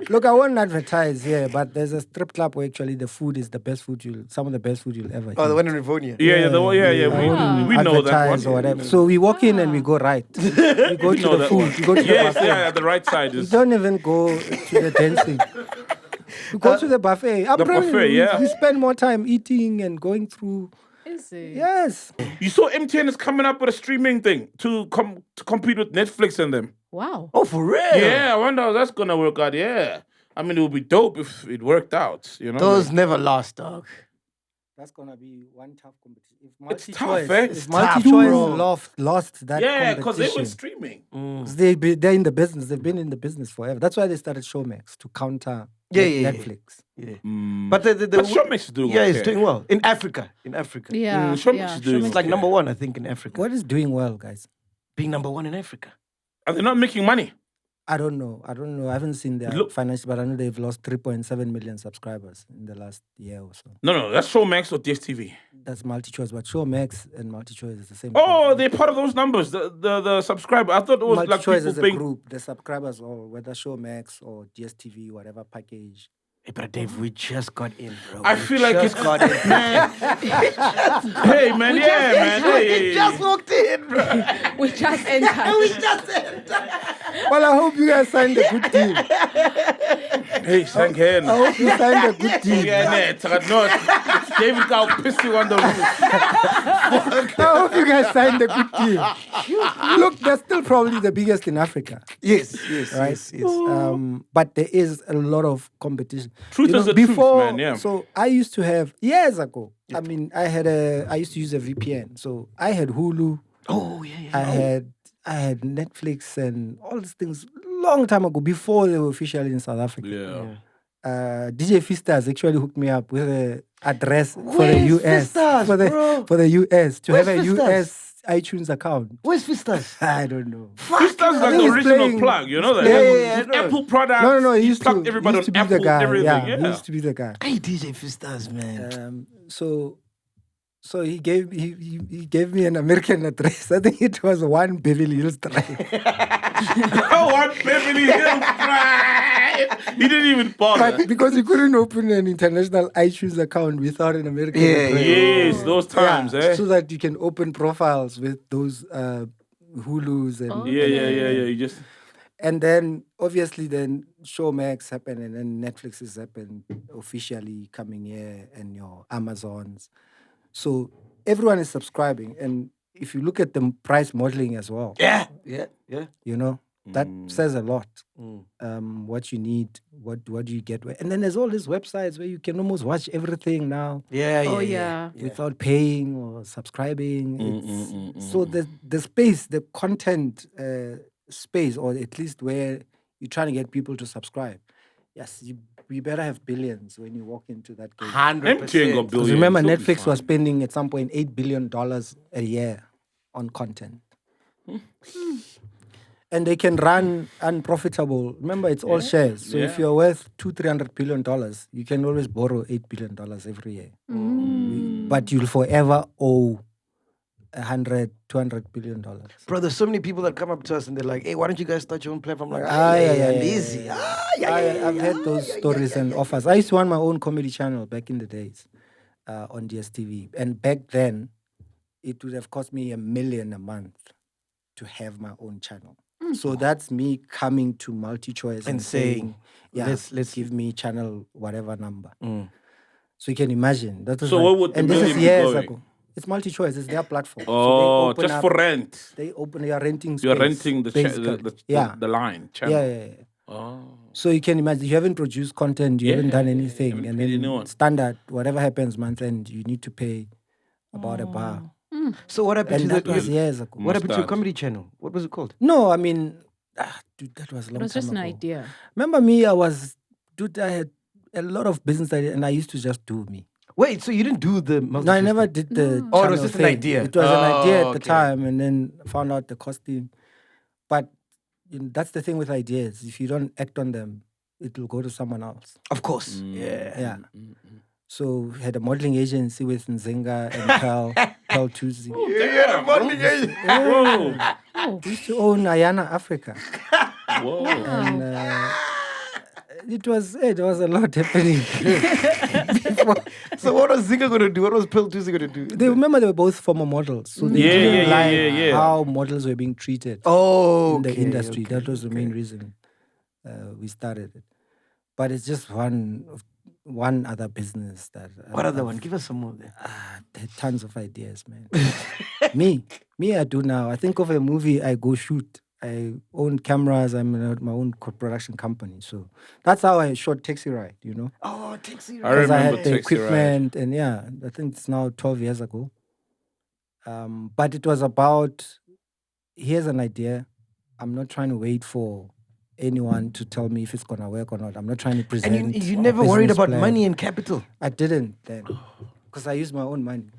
Look, I won't advertise here, but there's a strip club where actually the food is the best food some of the best food you'll ever eat. Oh, the one in Rivonia. Yeah. We know that Advertise one. or whatever. So we walk in and we go right. We go to know the that food. one. We go to the Yes, buffet. yeah, the right side We is. don't even go to the dancing. We go to the buffet. The buffet, yeah. We spend more time eating and going through. Is it? Yes. You saw MTN is coming up with a streaming thing to compete with Netflix and them. Wow. Oh, for real? Yeah, I wonder how that's gonna work out. Yeah, I mean it would be dope if it worked out. You know, Those never last, dog. That's gonna be one tough competition. If It's multi-choice, tough, eh? if It's multi-choice tough, lost that yeah, because they competition. were streaming. 'Cause they're in the business. They've been in the business forever. That's why they started Showmax to counter Netflix. Yeah. But the But Showmax is doing yeah, okay. it's doing well in Africa. In Africa, Yeah. Showmax is doing it's like okay. number one, I think, in Africa. What is doing well, guys? Being number one in Africa. Are they not making money? I don't know. I haven't seen their Look- financials, but I know they've lost 3.7 million subscribers in the last year or so. No, that's Showmax or DSTV. That's multi-choice, but Showmax and multi-choice is the same. Oh, thing. they're part of those numbers. The subscriber. I thought it was like multi-choice people is a paying. group. The subscribers, or whether Showmax or DSTV, whatever package. Hey, but Dave, we just got in, bro. I We feel like just it's- got in, man. Hey man, yeah, man. Hey. Just walked in, bro. We just entered. We just entered. Well, I hope you guys signed a good deal. Hey, thank him. I hope you signed a good deal. Yeah, it's David got pissing on the roof. I hope you guys signed a good deal. Look, they're still probably the biggest in Africa. Yes, Right? But there is a lot of competition. Truth is the truth, before, man, yeah. So I used to have years ago. I mean, I used to use a VPN. So I had Hulu. Oh, yeah. I had Netflix and all these things long time ago before they were officially in South Africa. Yeah. DJ Fistas actually hooked me up with an address for the Where's US Fistas, bro? for the US to Where's have a Fistas? US iTunes account. Where's Vistas? I don't know. This does like think the he's original playing- plug, you know that? Yeah, With I know. Apple products. No. He used to, plugged everybody he used to on be the Apple, guy. everything. He used to be the guy. Hey, DJ Vistas, man. So he gave me an American address. I think it was 1 Beverly Hills Drive. Oh, on Beverly Hills Drive. He didn't even bother. But because you couldn't open an international iTunes account without an American Yeah, address. Yes, those times, eh? So that you can open profiles with those Hulus and Yeah. You just and then obviously then Showmax happened and then Netflix has happened officially coming here and your Amazons. So everyone is subscribing, and if you look at the price modeling as well, Yeah. you know that says a lot. What you need, what do you get, and then there's all these websites where you can almost watch everything now. Yeah. Without paying or subscribing. So the space, the content space, or at least where you're trying to get people to subscribe. Yes, we better have billions when you walk into that game. 100%. MTN got Because billions. remember, It'll be Netflix fine. was spending at some point $8 billion a year on content. And they can run unprofitable. Remember, it's all shares. So if you're worth $200-300 billion, you can always borrow $8 billion every year. But you'll forever owe $100-200 billion. Bro, there's so many people that come up to us and they're like, "Hey, why don't you guys start your own platform?" I'm like, lazy. I've had those stories and offers. I used to run my own comedy channel back in the days on DSTV. And back then, it would have cost me $1 million a month to have my own channel. So that's me coming to MultiChoice and saying, let's give me channel whatever number. So you can imagine. That was So what would the and this is million be years going? ago. It's MultiChoice. It's their platform. Oh, so they just for rent. They are renting space. You're renting the basically. the line channel. Yeah. Oh. So you can imagine, you haven't produced content, you haven't done anything, and then standard, whatever happens month end, you need to pay about a bar. So what happened And to that was years ago. What happened to your comedy channel? What was it called? No, I mean, dude, that was a long time ago. It was just an idea. Remember me, I had a lot of business idea, and I used to just do me. Wait, so you didn't do the No, I never did the Oh, it was channel just an thing. idea. It was an idea at the okay. time, and then found out the costing. But that's the thing with ideas. If you don't act on them, it will go to someone else. Of course. Yeah. So had a modeling agency with Nzinga and Pearl Tuzi. Yeah, modeling agency. We used to own Ayana Africa. Whoa. And it was a lot happening. So what was Zinga going to do? What was Pearl Tuzi going to do? They were both former models. So they didn't like how models were being treated in the industry. That was the main reason we started it. But it's just one other business that... What other one? Give us some more there. There are tons of ideas, man. me, I do now. I think of a movie, I go shoot. I own cameras. I'm in my own production company. So that's how I shot Taxi Ride, you know? Oh, Taxi Ride. I remember I had the Taxi equipment and I think it's now 12 years ago. But it was about, here's an idea. I'm not trying to wait for anyone to tell me if it's going to work or not. I'm not trying to present. And you never worried about money and capital? I didn't then because I used my own money.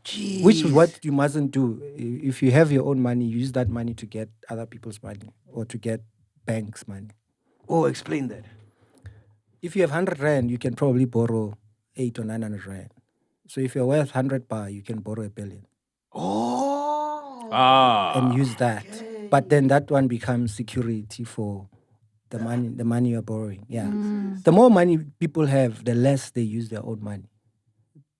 Jeez. Which is what you mustn't do. If you have your own money, use that money to get other people's money or to get banks' money. Oh, explain that. If you have 100 Rand, you can probably borrow 800 or 900 Rand. So if you're worth 100 bar, you can borrow $1 billion. Oh. And use that. But then that one becomes security for the money you're borrowing. Yeah. The more money people have, the less they use their own money.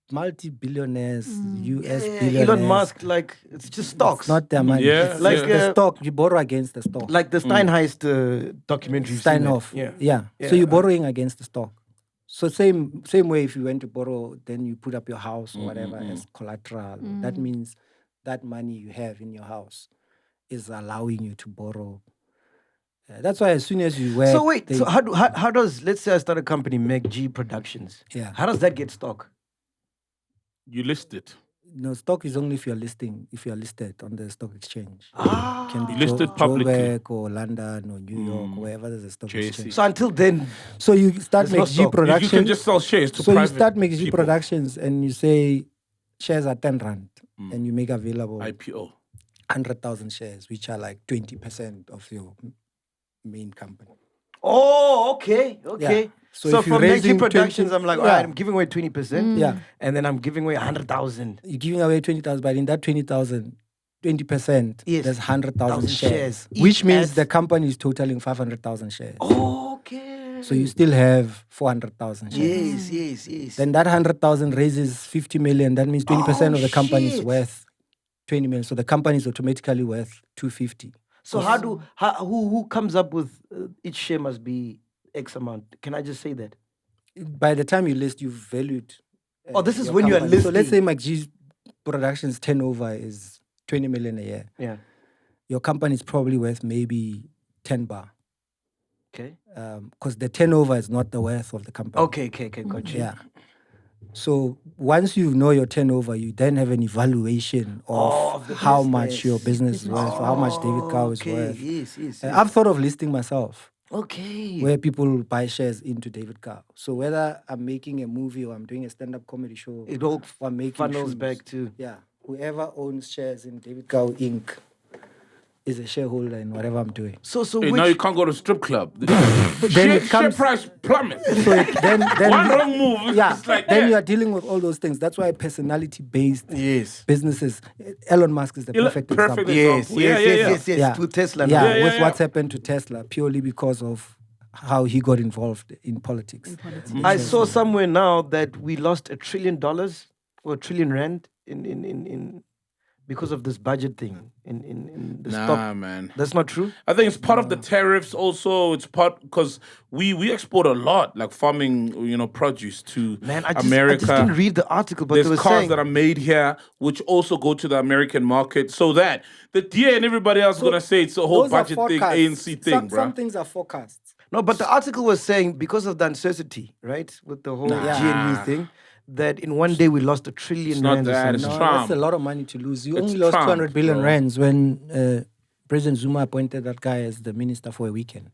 Multi-billionaires, US billionaires. Elon Musk, it's just stocks. It's not their money. Yeah, It's like the stock. You borrow against the stock. Like the Steinheist documentary. Steinhoff. Yeah. So you're borrowing against the stock. So same way if you went to borrow, then you put up your house or whatever as collateral. That means that money you have in your house is allowing you to borrow. That's why as soon as you work... So wait, how does, let's say I start a company, MacG Productions. Yeah. How does that get stock? You list it. No, stock is only if you're listed on the stock exchange. Can be listed publicly. Joburg or London or New York or wherever there's a stock exchange. So until then, so you start MacG Productions. You can just sell shares to so private you start MacG people. Productions and you say shares are 10 Rand and you make available IPO 100,000 shares, which are like 20% of your main company. Oh, okay. Yeah. So if you're from MacG raising Productions, 20 I'm like, all right, I'm giving away 20%. Yeah. And then I'm giving away 100,000. You're giving away 20,000, but in that 20,000, 20%, there's 100,000 shares. Which means the company is totaling 500,000 shares. Oh, okay. So you still have 400,000 shares. Yes. Then that 100,000 raises 50 million. That means 20% of the company is worth 20 million. So the company is automatically worth 250. So who comes up with each share must be X amount? Can I just say that? By the time you list, you've valued. This is your when you are company. listing. So let's say MacG Productions turnover is 20 million a year. Yeah. Your company is probably worth maybe 10 bar. Okay. Because the turnover is not the worth of the company. Okay, got you. Yeah. So once you know your turnover, you then have an evaluation of how much your business is worth, or how much David Cow is worth. Yes. I've thought of listing myself. Okay. Where people buy shares into David Cow. So whether I'm making a movie or I'm doing a stand-up comedy show, It all or I'm making funnels shoes, back to... Yeah. Whoever owns shares in David Cow Inc. is a shareholder in whatever I'm doing. So Hey, now you can't go to strip club. Then Share price plummets. So then One wrong move. yeah, It's like then that. you are dealing with all those things. That's why personality-based yes. businesses. Elon Musk is the perfect example. Yes, yes. Yeah. To Tesla. Yeah, now. with what's happened to Tesla purely because of how he got involved in politics. I saw somewhere now that we lost $1 trillion or R1 trillion in because of this budget thing in the stock. Man. That's not true. I think it's part of the tariffs also. It's part because we export a lot, like farming, produce to America. I just didn't read the article, but There's they were cars saying that are made here, which also go to the American market. So that the DA and everybody else is going to say it's a whole Those are budget thing, forecasts. ANC thing, bro. Some things are forecasts. no, but the article was saying because of the uncertainty, right, with the whole GNU thing, that in one day we lost $1 trillion. It's not rand or that, it's something. No, Trump. that's a lot of money to lose. You It's only lost Trump, 200 billion bro. rands when President Zuma appointed that guy as the minister for a weekend.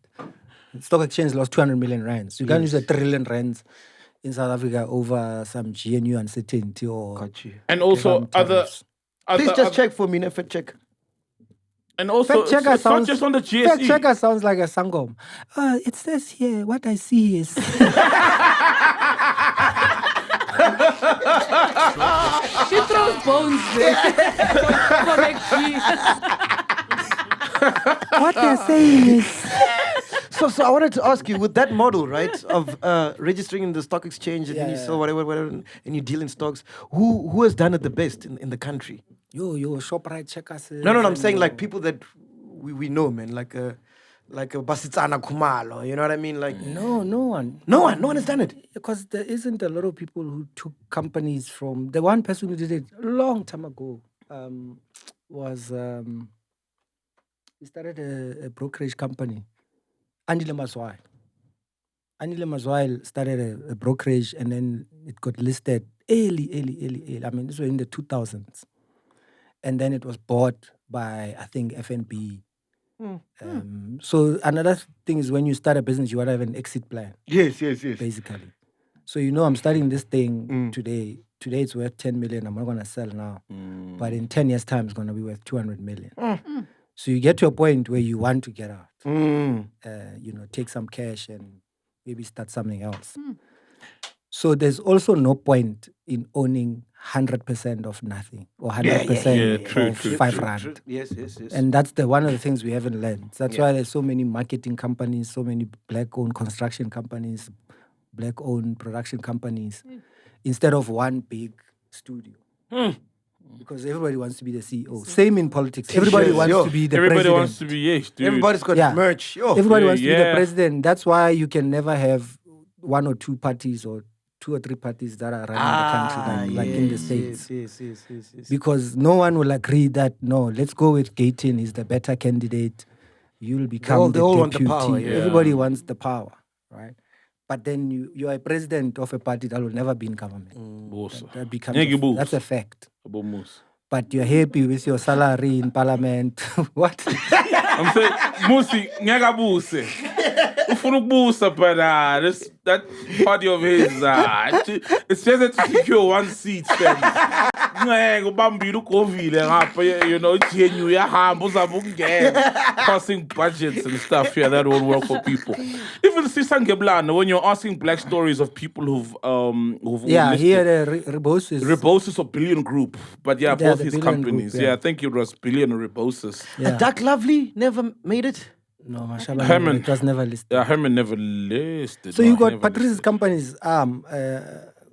The stock exchange lost 200 million rands. You can't use $1 trillion rands in South Africa over some GNU uncertainty or Got you. And also tariffs. Please just check for me, fact check. And also, Fact checker it's not sounds just on the GSE. Fact checker sounds like a sangom. It says here, what I see is She throws bones there. For MacG. what they're saying is So I wanted to ask you, with that model, right, of registering in the stock exchange and then you Yeah, sell whatever, and you deal in stocks, who has done it the best in the country? yo ShopRite checkers. No, I'm saying like people that we know, man, like a Basitsana Kumalo, you know what I mean? Like No one. no one has done it. Because there isn't a lot of people who took companies from. The one person who did it a long time ago was he started a brokerage company, Anile Mazwai. Anile Mazwai started a brokerage and then it got listed early. I mean, this was in the 2000s. And then it was bought by, I think, FNB. So another thing is when you start a business, you want to have an exit plan. Yes. Basically. So I'm starting this thing today. Today it's worth 10 million. I'm not going to sell now. But in 10 years' time, it's going to be worth 200 million. So you get to a point where you want to get out. Take some cash and maybe start something else. So there's also no point in owning 100% of nothing or 100% True, of true, 5 true, rand. Yes. And that's one of the things we haven't learned. That's why there's so many marketing companies, so many black-owned construction companies, black-owned production companies, instead of one big studio. Because everybody wants to be the CEO. Same in politics. Everybody wants to be the Everybody president. wants to be, yes, dude. Everybody's got merch. Yo. Everybody wants to be the Yeah. president. That's why you can never have 1 or 2 parties or 2 or 3 parties that are running the country like in the States. Yes. Because no one will agree that, no, let's go with Gayton. He's the better candidate. You'll become They all the want the deputy. power, yeah. Everybody wants the power, right? But then you are a president of a party that will never be in government. That becomes that's a fact. But you're happy with your salary in parliament. What? I'm saying, Musi, ngiyakabuse. Ufuna ukubusa, but that party of his, it's just to secure one seat. Passing budgets and stuff here that won't work for people. Even when you're asking black stories of people who've Yeah, listed, here the Rebosis. Rebosis or Billion Group, but yeah, Yeah, both the his Billion companies. Group, yeah. yeah. I think it was Billion or Rebosis. Yeah. Duck Lovely never made it. No, mashallah, Herman. it was never listed. Yeah, Herman never listed. So No, you he got never Patrice's listed. company's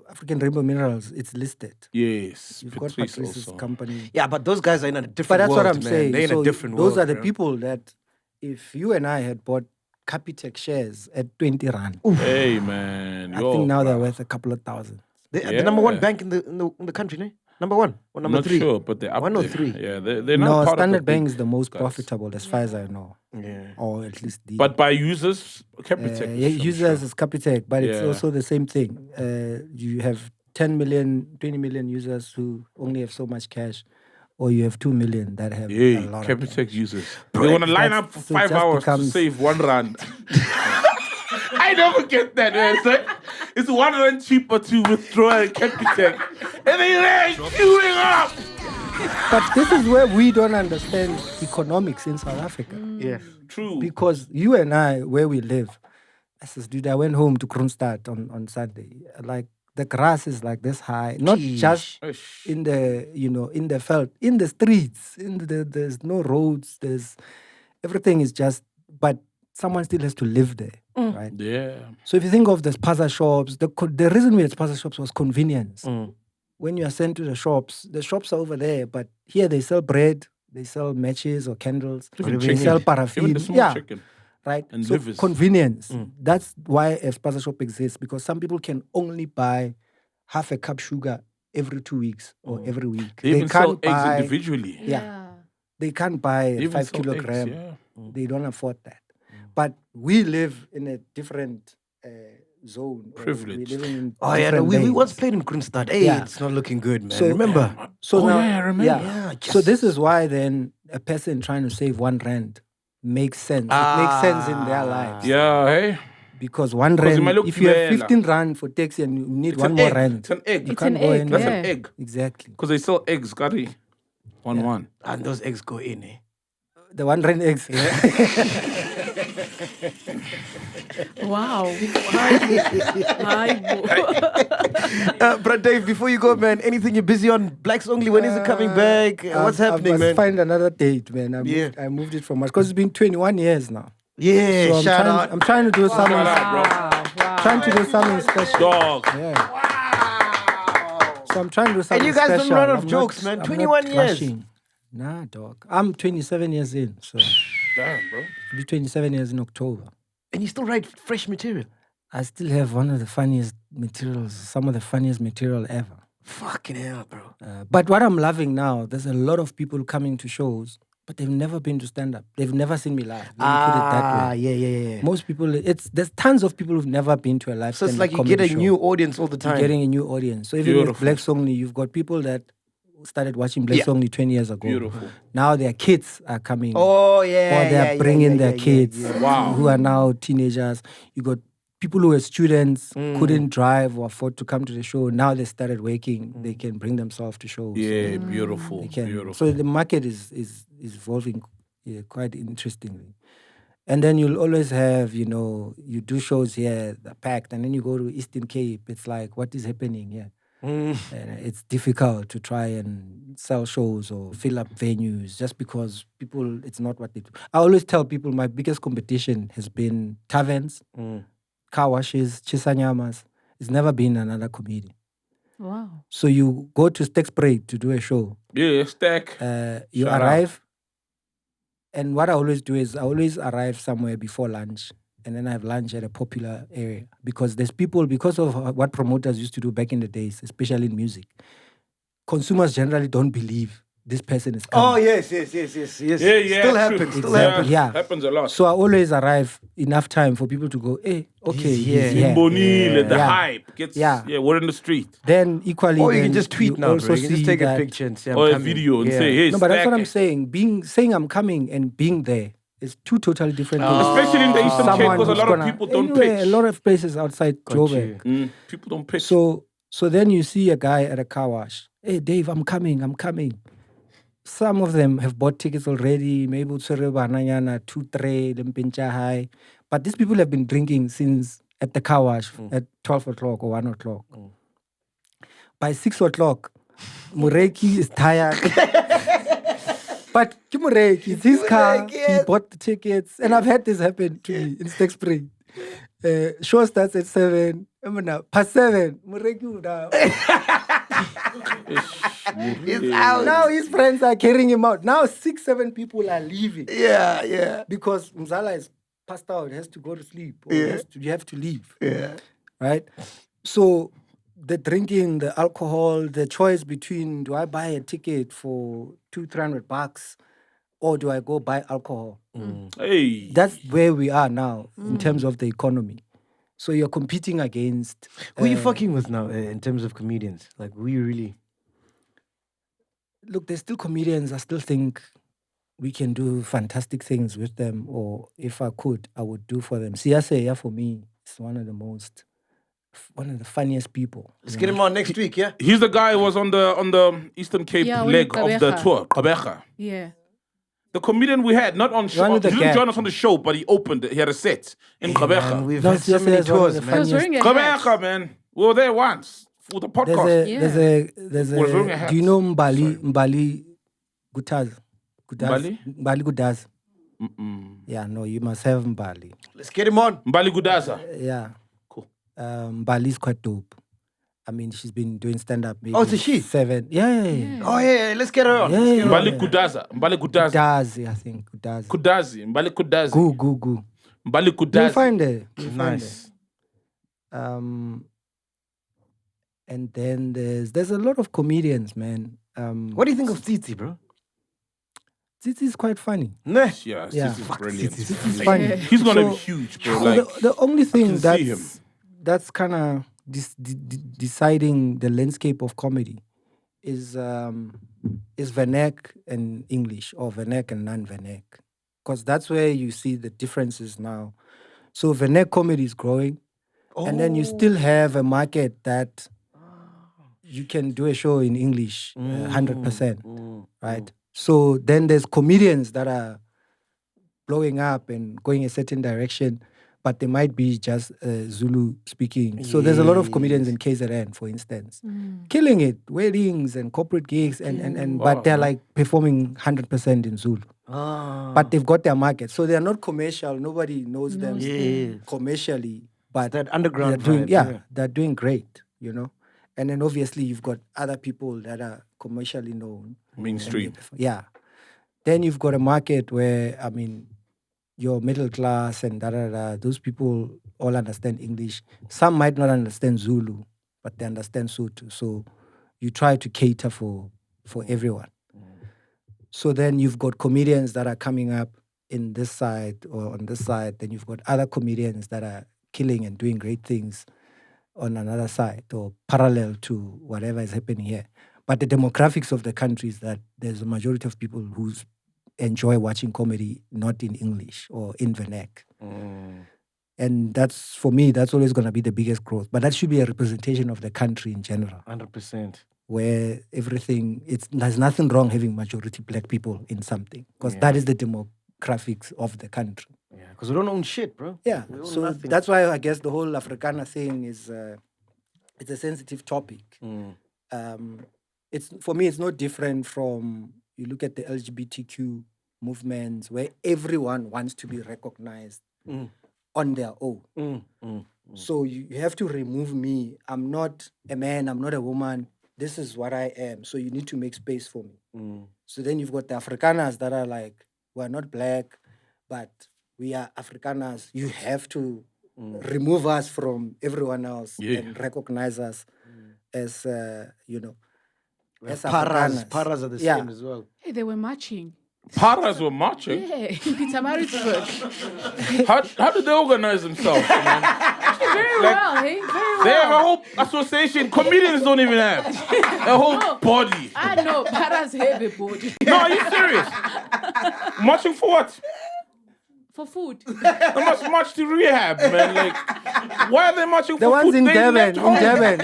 African Rainbow Minerals. It's listed. Yes, You've got Patrice Patrice's also. company. Yeah, but those guys are in a different But that's world, what I'm man. saying. They're in So a different those world. are the bro. people that, if you and I had bought Capitec shares at 20 rand, Hey man, I think now they're worth a couple of thousands. They're the number one Yeah. bank in the country, ne? Number one or I'm number not 3? sure, but they're up 1 or there. 3? Yeah, they're not No, part of the Standard Bank big is the most guys. profitable as far as I know. Yeah. Or at least the But by users, Capitec. yeah, users is Capitec, but it's Yeah. also the same thing. You have 10 million, 20 million users who only have so much cash, or you have 2 million that have Yeah, a lot of cash. Capitec users. They want to line That's- up for so it 5 just hours to becomes- save 1 rand. I never get that, man. It's 1 rand cheaper to withdraw a Capitec. And then they're queuing up. But this is where we don't understand economics in South Africa. Yeah. True. Because you and I, where we live, as a student, I went home to Kroonstad on Saturday. Like, the grass is like this high, not just Ish. in the, in the veld, in the streets, there's no roads, everything is just, but someone still has to live there, right? Yeah. So if you think of the spaza shops, the reason we had spaza shops was convenience. When you are sent to the shops are over there, but here they sell bread, they sell matches or candles, Even they chicken. sell paraffin. Even the small chicken. Right? And so livers. convenience. That's why a spaza shop exists, because some people can only buy half a cup sugar every 2 weeks or every week. They even sell eggs individually. Yeah. They can't buy a Even 5 sell kilogram. eggs, yeah. They don't afford that. But we live in a different zone. Privilege. We live in Oh yeah, different we lanes. once played in Kroonstad. Hey, Yeah. it's not looking good, man. So- Remember? So now, I remember. Yeah, So this is why then a person trying to save R1 makes sense. It makes sense in their lives. Yeah, hey. Because one 'Cause it might rand, look if you have bela. 15 rand for taxi and you need It's one an more egg. rand, It's an egg. you It's can't an go egg, in. That's yeah. an egg. Exactly. Because they sell eggs, curry. 1-1. And those eggs go in, eh? The 1 rand eggs. Wow. But Dave, before you go, man, anything you're busy on? Blacks Only, when is it coming back? What's I happening, must man? find another date, man. I moved it from us because it's been 21 years now. Yeah, So shout out. I'm trying to do something. Wow. Trying to do something special. Dog. Yeah. So I'm trying to do something you guys don't special. run out of I'm jokes, man. I'm 21 not years. rushing. Nah, dog. I'm 27 years in, so Damn, bro. I'll be 27 years in October. And you still write fresh material. I still have one of the funniest materials, some of the funniest material ever. Fucking hell, bro. But what I'm loving now, there's a lot of people coming to shows, but they've never been to stand up. They've never seen me live. Let me put it that way. Yeah. Most people, there's tons of people who've never been to a live So it's stand-up like you comedy get a show. new audience all the You're time. getting a new audience. So even with Beautiful. Black Songly, you've got people that started watching Black Yeah. Songly 20 years ago. Beautiful. Now their kids are coming. Oh, yeah. Or they're bringing their kids Wow. who are now teenagers. You got people who were students, couldn't drive or afford to come to the show. Now they started working. They can bring themselves to shows. Yeah, beautiful. They can. Beautiful. So the market is evolving quite interestingly. And then you'll always have, you do shows here, they're packed, and then you go to Eastern Cape. It's like, what is happening here? And it's difficult to try and sell shows or fill up venues just because people, it's not what they do. I always tell people my biggest competition has been taverns, car washes, chisanyamas. It's never been another comedian. Wow. So you go to Stack Spray to do a show. Yeah, stack. You Shout out. arrive, and what I always do is I always arrive somewhere before lunch, and then I have lunch at a popular area because there's people, because of what promoters used to do back in the days, especially in music, consumers generally don't believe this person is coming. Oh, yes. Yeah, Still true. happens. Still Yeah, happens. Yeah. Happens a lot. So I always arrive enough time for people to go, hey, okay, He's here. he's here. Bonile, the Yeah. hype gets. Yeah. Yeah, we're in the street. Then equally, Or you then can just tweet you now, also bro. You can just see take a that- picture and say, I'm Or a coming. video and Yeah. say, hey, No, but that's what stack I'm it. saying. Saying I'm coming and being there is two totally different things. Especially in the Eastern Cape, Someone because a who's lot of gonna- people don't anyway, pitch. A lot of places outside Got Joburg. you. People don't pitch. So then you see a guy at a car wash. Hey, Dave, I'm coming. Some of them have bought tickets already. Maybe Bananyana, 2-3, Limpincha High. But these people have been drinking since at the car wash at 12 o'clock or 1 o'clock. By 6 o'clock, Mureki is tired. But Mureki, it's his car. He bought the tickets. And I've had this happen to me in Stack Spray. Show starts at 7. Past 7, Mureki would have. It's out. Now his friends are carrying him out. Now 6-7 people are leaving Yeah. because Mzala is passed out, has to go to sleep, or you have to leave. Yeah. Right? So the drinking, the alcohol, the choice between do I buy a ticket for $200-300 or do I go buy alcohol? Hey. That's where we are now in terms of the economy. So you're competing against Who are you fucking with now in terms of comedians? Like, who you really... Look, there's still comedians I still think we can do fantastic things with them, or if I could, I would do for them. Siyaseya for me is one of the most one of the funniest people. Let's get him on next week, yeah? He's the guy who was on the Eastern Cape Yeah, leg with of the Kabeja. tour, Kabeja. Yeah. The comedian we had, not on show. one He with the didn't gap. join us on the show, but he opened it. He had a set in Man, Kabeja. we've No, had so many seriously, one of tours, the man. He was wearing a hat. Kabeja, man. We were there once for the podcast. There's Was wearing a a. hat. Do you know Mbali Gutaz? Mbali? Mbali Gudaz. Yeah, no, you must have Mbali. Let's get him on. Mbali Gudaza. Yeah. Cool. Mbali's quite dope. I mean, she's been doing stand-up. Oh, it's a she? 7. Yeah. Oh, yeah, let's get her on. Yeah, Let's get her on. Mbali Gudaza. Mbali Gudaza. Gudazi, I think. Gudazi. Kudazi. Mbali Kudazi. Gu. Mbali You'll Kudazi. find it. Nice. And then there's a lot of comedians, man. What do you think of Titi, bro? This is quite funny. Nah. Yeah, Yeah. this is brilliant. It's funny. He's gonna be So- huge, bro. So Like, the only thing can see him. that's kind of deciding the landscape of comedy is vernac and English, or vernac and non-vernac, because that's where you see the differences now. So vernac comedy is growing, and then you still have a market that you can do a show in English 100%, right? So then there's comedians that are blowing up and going a certain direction, but they might be just Zulu speaking. So there's a lot of comedians in KZN, for instance, killing it, weddings and corporate gigs, and but they're like performing 100% in Zulu. But they've got their market, so they're not commercial. Nobody knows them commercially, but That underground they're doing, vibe, they're doing great, you know. And then obviously you've got other people that are commercially known. mainstream. Yeah. Then you've got a market where, I mean, your middle class and those people all understand English. Some might not understand Zulu, but they understand Sotho. So you try to cater for everyone. So then you've got comedians that are coming up in this side or on this side. Then you've got other comedians that are killing and doing great things on another side or parallel to whatever is happening here. But the demographics of the country is that there's a majority of people who enjoy watching comedy not in English or in vernac. And that's, for me, that's always going to be the biggest growth. But that should be a representation of the country in general, 100%. where everything, there's nothing wrong having majority black people in something, because that is the demographics of the country. Yeah, because we don't own shit, bro. Yeah, We own so nothing. that's why I guess the whole Africana thing is it's a sensitive topic. It's, for me, it's no different from, you look at the LGBTQ movements where everyone wants to be recognized on their own. So you have to remove me. I'm not a man, I'm not a woman. This is what I am. So you need to make space for me. So then you've got the Afrikaners that are like, we're not black, but we are Afrikaners. You have to remove us from everyone else and recognize us as, as Afrikaners. Paras are the Yeah. same as well. Hey, they were marching. Paras were marching. Yeah, in Pietermaritzburg. How did they organize themselves, man? Very well, hey? Very well. They have a whole association. Comedians don't even have a whole body. I know, Paras have a body. No, are you serious? Marching for what? For food. They must march to rehab, man. Like, why are they marching for The ones food? in They Durban, left in home. Durban,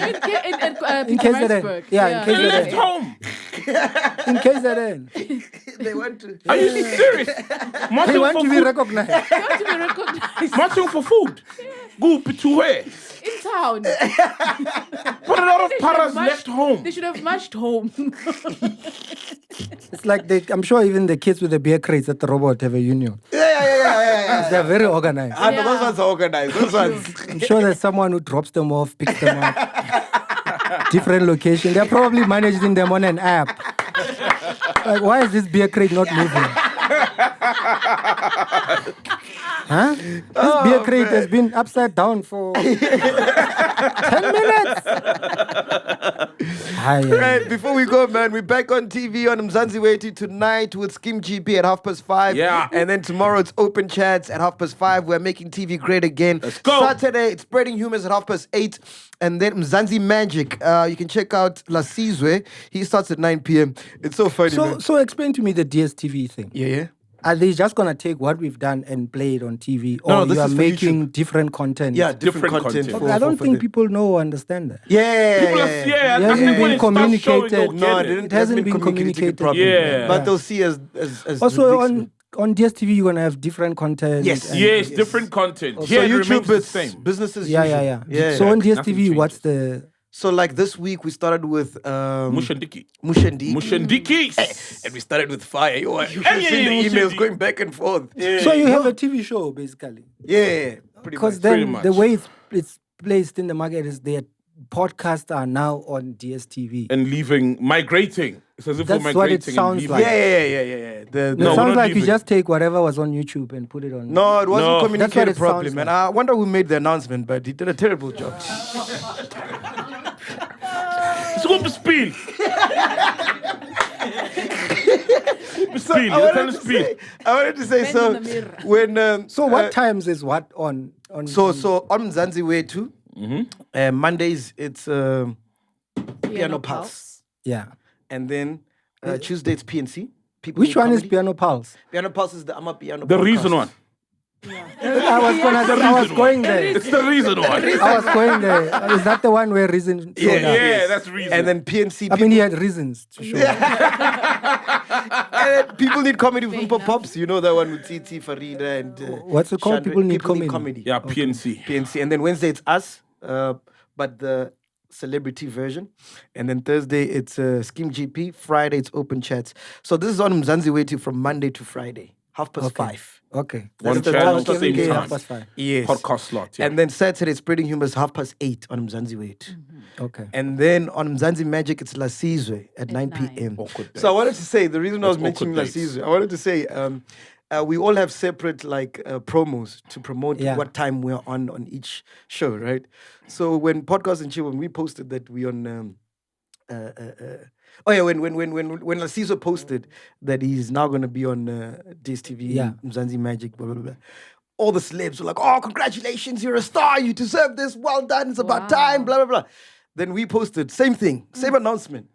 In KZN. Yeah, in They KZN. left home. in KZN. They want to. Are you serious? They Marching want for to be food. recognized. They want to be recognized Marching for food. Go to where? in town. But a lot of paras left home. They should have marched home. It's like I'm sure even the kids with the beer crates at the robot have a union. Yeah. They're very organized. I know those ones are organized. Those ones. I'm sure there's someone who drops them off, picks them up. Different location. They're probably managing them on an app. Like, why is this beer crate not moving? Huh? This beer crate has been upside down for 10 minutes. Hi, Right, before we go, man, we're back on TV on Mzansi Weti tonight with Skim GP at 5:30. Yeah. And then tomorrow it's Open Chats at 5:30. We're making TV great again. Let's go. Saturday, it's Spreading Humors at 8:30. And then Mzansi Magic. You can check out La Sizwe. He starts at 9 p.m. It's so funny, man. So explain to me the DSTV thing. Yeah. Are they just gonna take what we've done and play it on TV, or No, this you are is for making different content? Yeah, different content. content. for- I don't for think the- people know or understand that. Yeah, People are, yeah. yeah, It I hasn't think been when it starts showing, communicated. they'll No, get it It hasn't been communicated. properly. Yeah. But they'll see as Also the big on DSTV, you're gonna have different content. Yes. and- Yes, different content. So Here it YouTube remains the is same. business as Yeah, usual. yeah. So on Nothing DSTV, what's changes. the So like this week we started with Mushandiki. Mushandiki. Mushandikis. And we started with fire. Yo, you Yeah, seen the yeah, emails Mushandiki. going back and forth. so you have a TV show basically? Yeah, pretty Because much. then much. the way it's placed in the market is their podcasts are now on DSTV. And migrating. It's as if That's we're what it migrating. sounds and like. Yeah. It No, we're sounds not like you leaving. just take whatever was on YouTube and put it on. No, it wasn't No. That's what communicated it properly, sounds man. like. I wonder who made the announcement, but he did a terrible job. It's going to spin. Spin. I Let's wanted to spin. say, Bend so in the mirror. when So what times is what on? so on Mzansi Way too. Mondays it's Piano Pulse, Yeah. and then Tuesday it's PNC. People Which Need one is Comedy. Piano Pulse? Piano Pulse is the I'm a Piano. The podcast. reason one. I was going there. It's the reason one. I was going there. Is that the one where reason? showed up? Yeah, that's the reason. And then PNC. I mean, he had reasons to show. up. And then People Need Comedy with Umpa Pops. You know that one with TT Farida and What's it called? Chandra. People Need Comedy. yeah, PNC. PNC. And then Wednesday it's us, but the celebrity version. And then Thursday it's Scheme GP. Friday it's Open Chats. So this is on Mzansi Waiting from Monday to Friday, 5:30. Okay. One That's the channel, time, same Okay, time. 5:05. Yes. Podcast slot. Yeah. And then Saturday Spreading Humors 8:30 on Mzansi Wait. Okay. And then on Mzansi Magic it's La Sizwe at 9 p.m. Awkward So I days. wanted to say the reason I was That's mentioning La awkward days. Sizwe, I wanted to say we all have separate promos to promote Yeah. what time we're on each show, right? So when Podcast and Chill, when we posted that we on when Lasiso posted that he's now going to be on DSTV, Yeah. Mzansi Magic, blah, blah, blah. All the celebs were like, oh, congratulations, you're a star, you deserve this, well done, it's about time, blah, blah, blah. Then we posted, same thing, same announcement.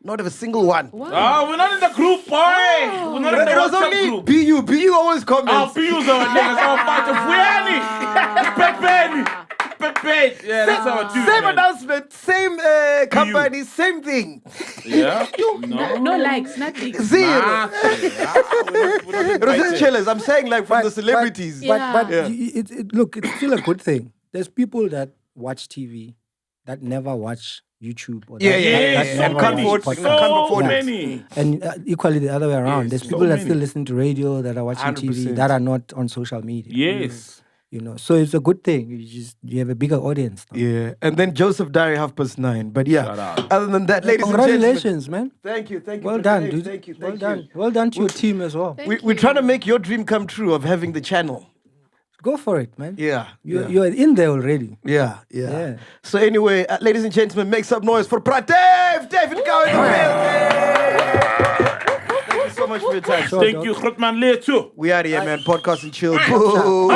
Not a single one. Oh, we're not in the group, boy. We're not in the It was WhatsApp only group. BU always Our comments. views are niggas. Our fight of Fuyani. Pepe. Yeah, that's our dude. Same man. announcement, same company, same thing. Yeah. No. No likes, nothing. Zero. Nothing. It was just chillers. I'm saying like from the celebrities. But Yeah. look, it's still a good thing. There's people that watch TV that never watch YouTube. Or Yeah, that, yeah, that yeah, never yeah. And can't watch afford- podcasts. can't So afford it. many. And equally the other way around. Yes, There's so people that still many. listen to radio, that are watching 100%. TV, that are not on social media. Yes. You know, so it's a good thing. You have a bigger audience now. Yeah. And then Joseph Diary 9:30. But yeah, Shout out. other than that, ladies and gentlemen. Congratulations, man. Thank you. Well done, Dave. dude. Thank you. Well Thank done. you. Well done to your team as well. We're trying to make your dream come true of having the channel. Go for it, man. Yeah. You're in there already. Yeah. Yeah. So anyway, ladies and gentlemen, make some noise for Pradev, David Cowan. Thank you so much for your time. Sure, Thank dog. you, Grootman Leer too. We are here, man. Podcast and chill. Boo.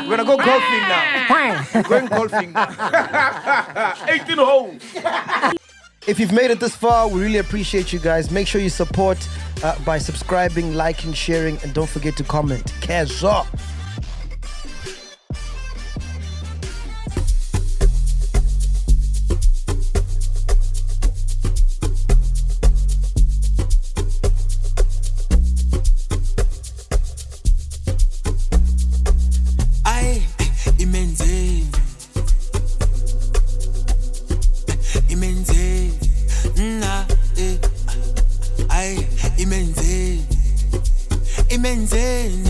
We're gonna go golfing now. Going golfing now. 18 holes. If you've made it this far, we really appreciate you guys. Make sure you support by subscribing, liking, sharing, and don't forget to comment. Kezo. Ay, imenzeni. Imenzeni. Ay, imenzeni. Imenzeni.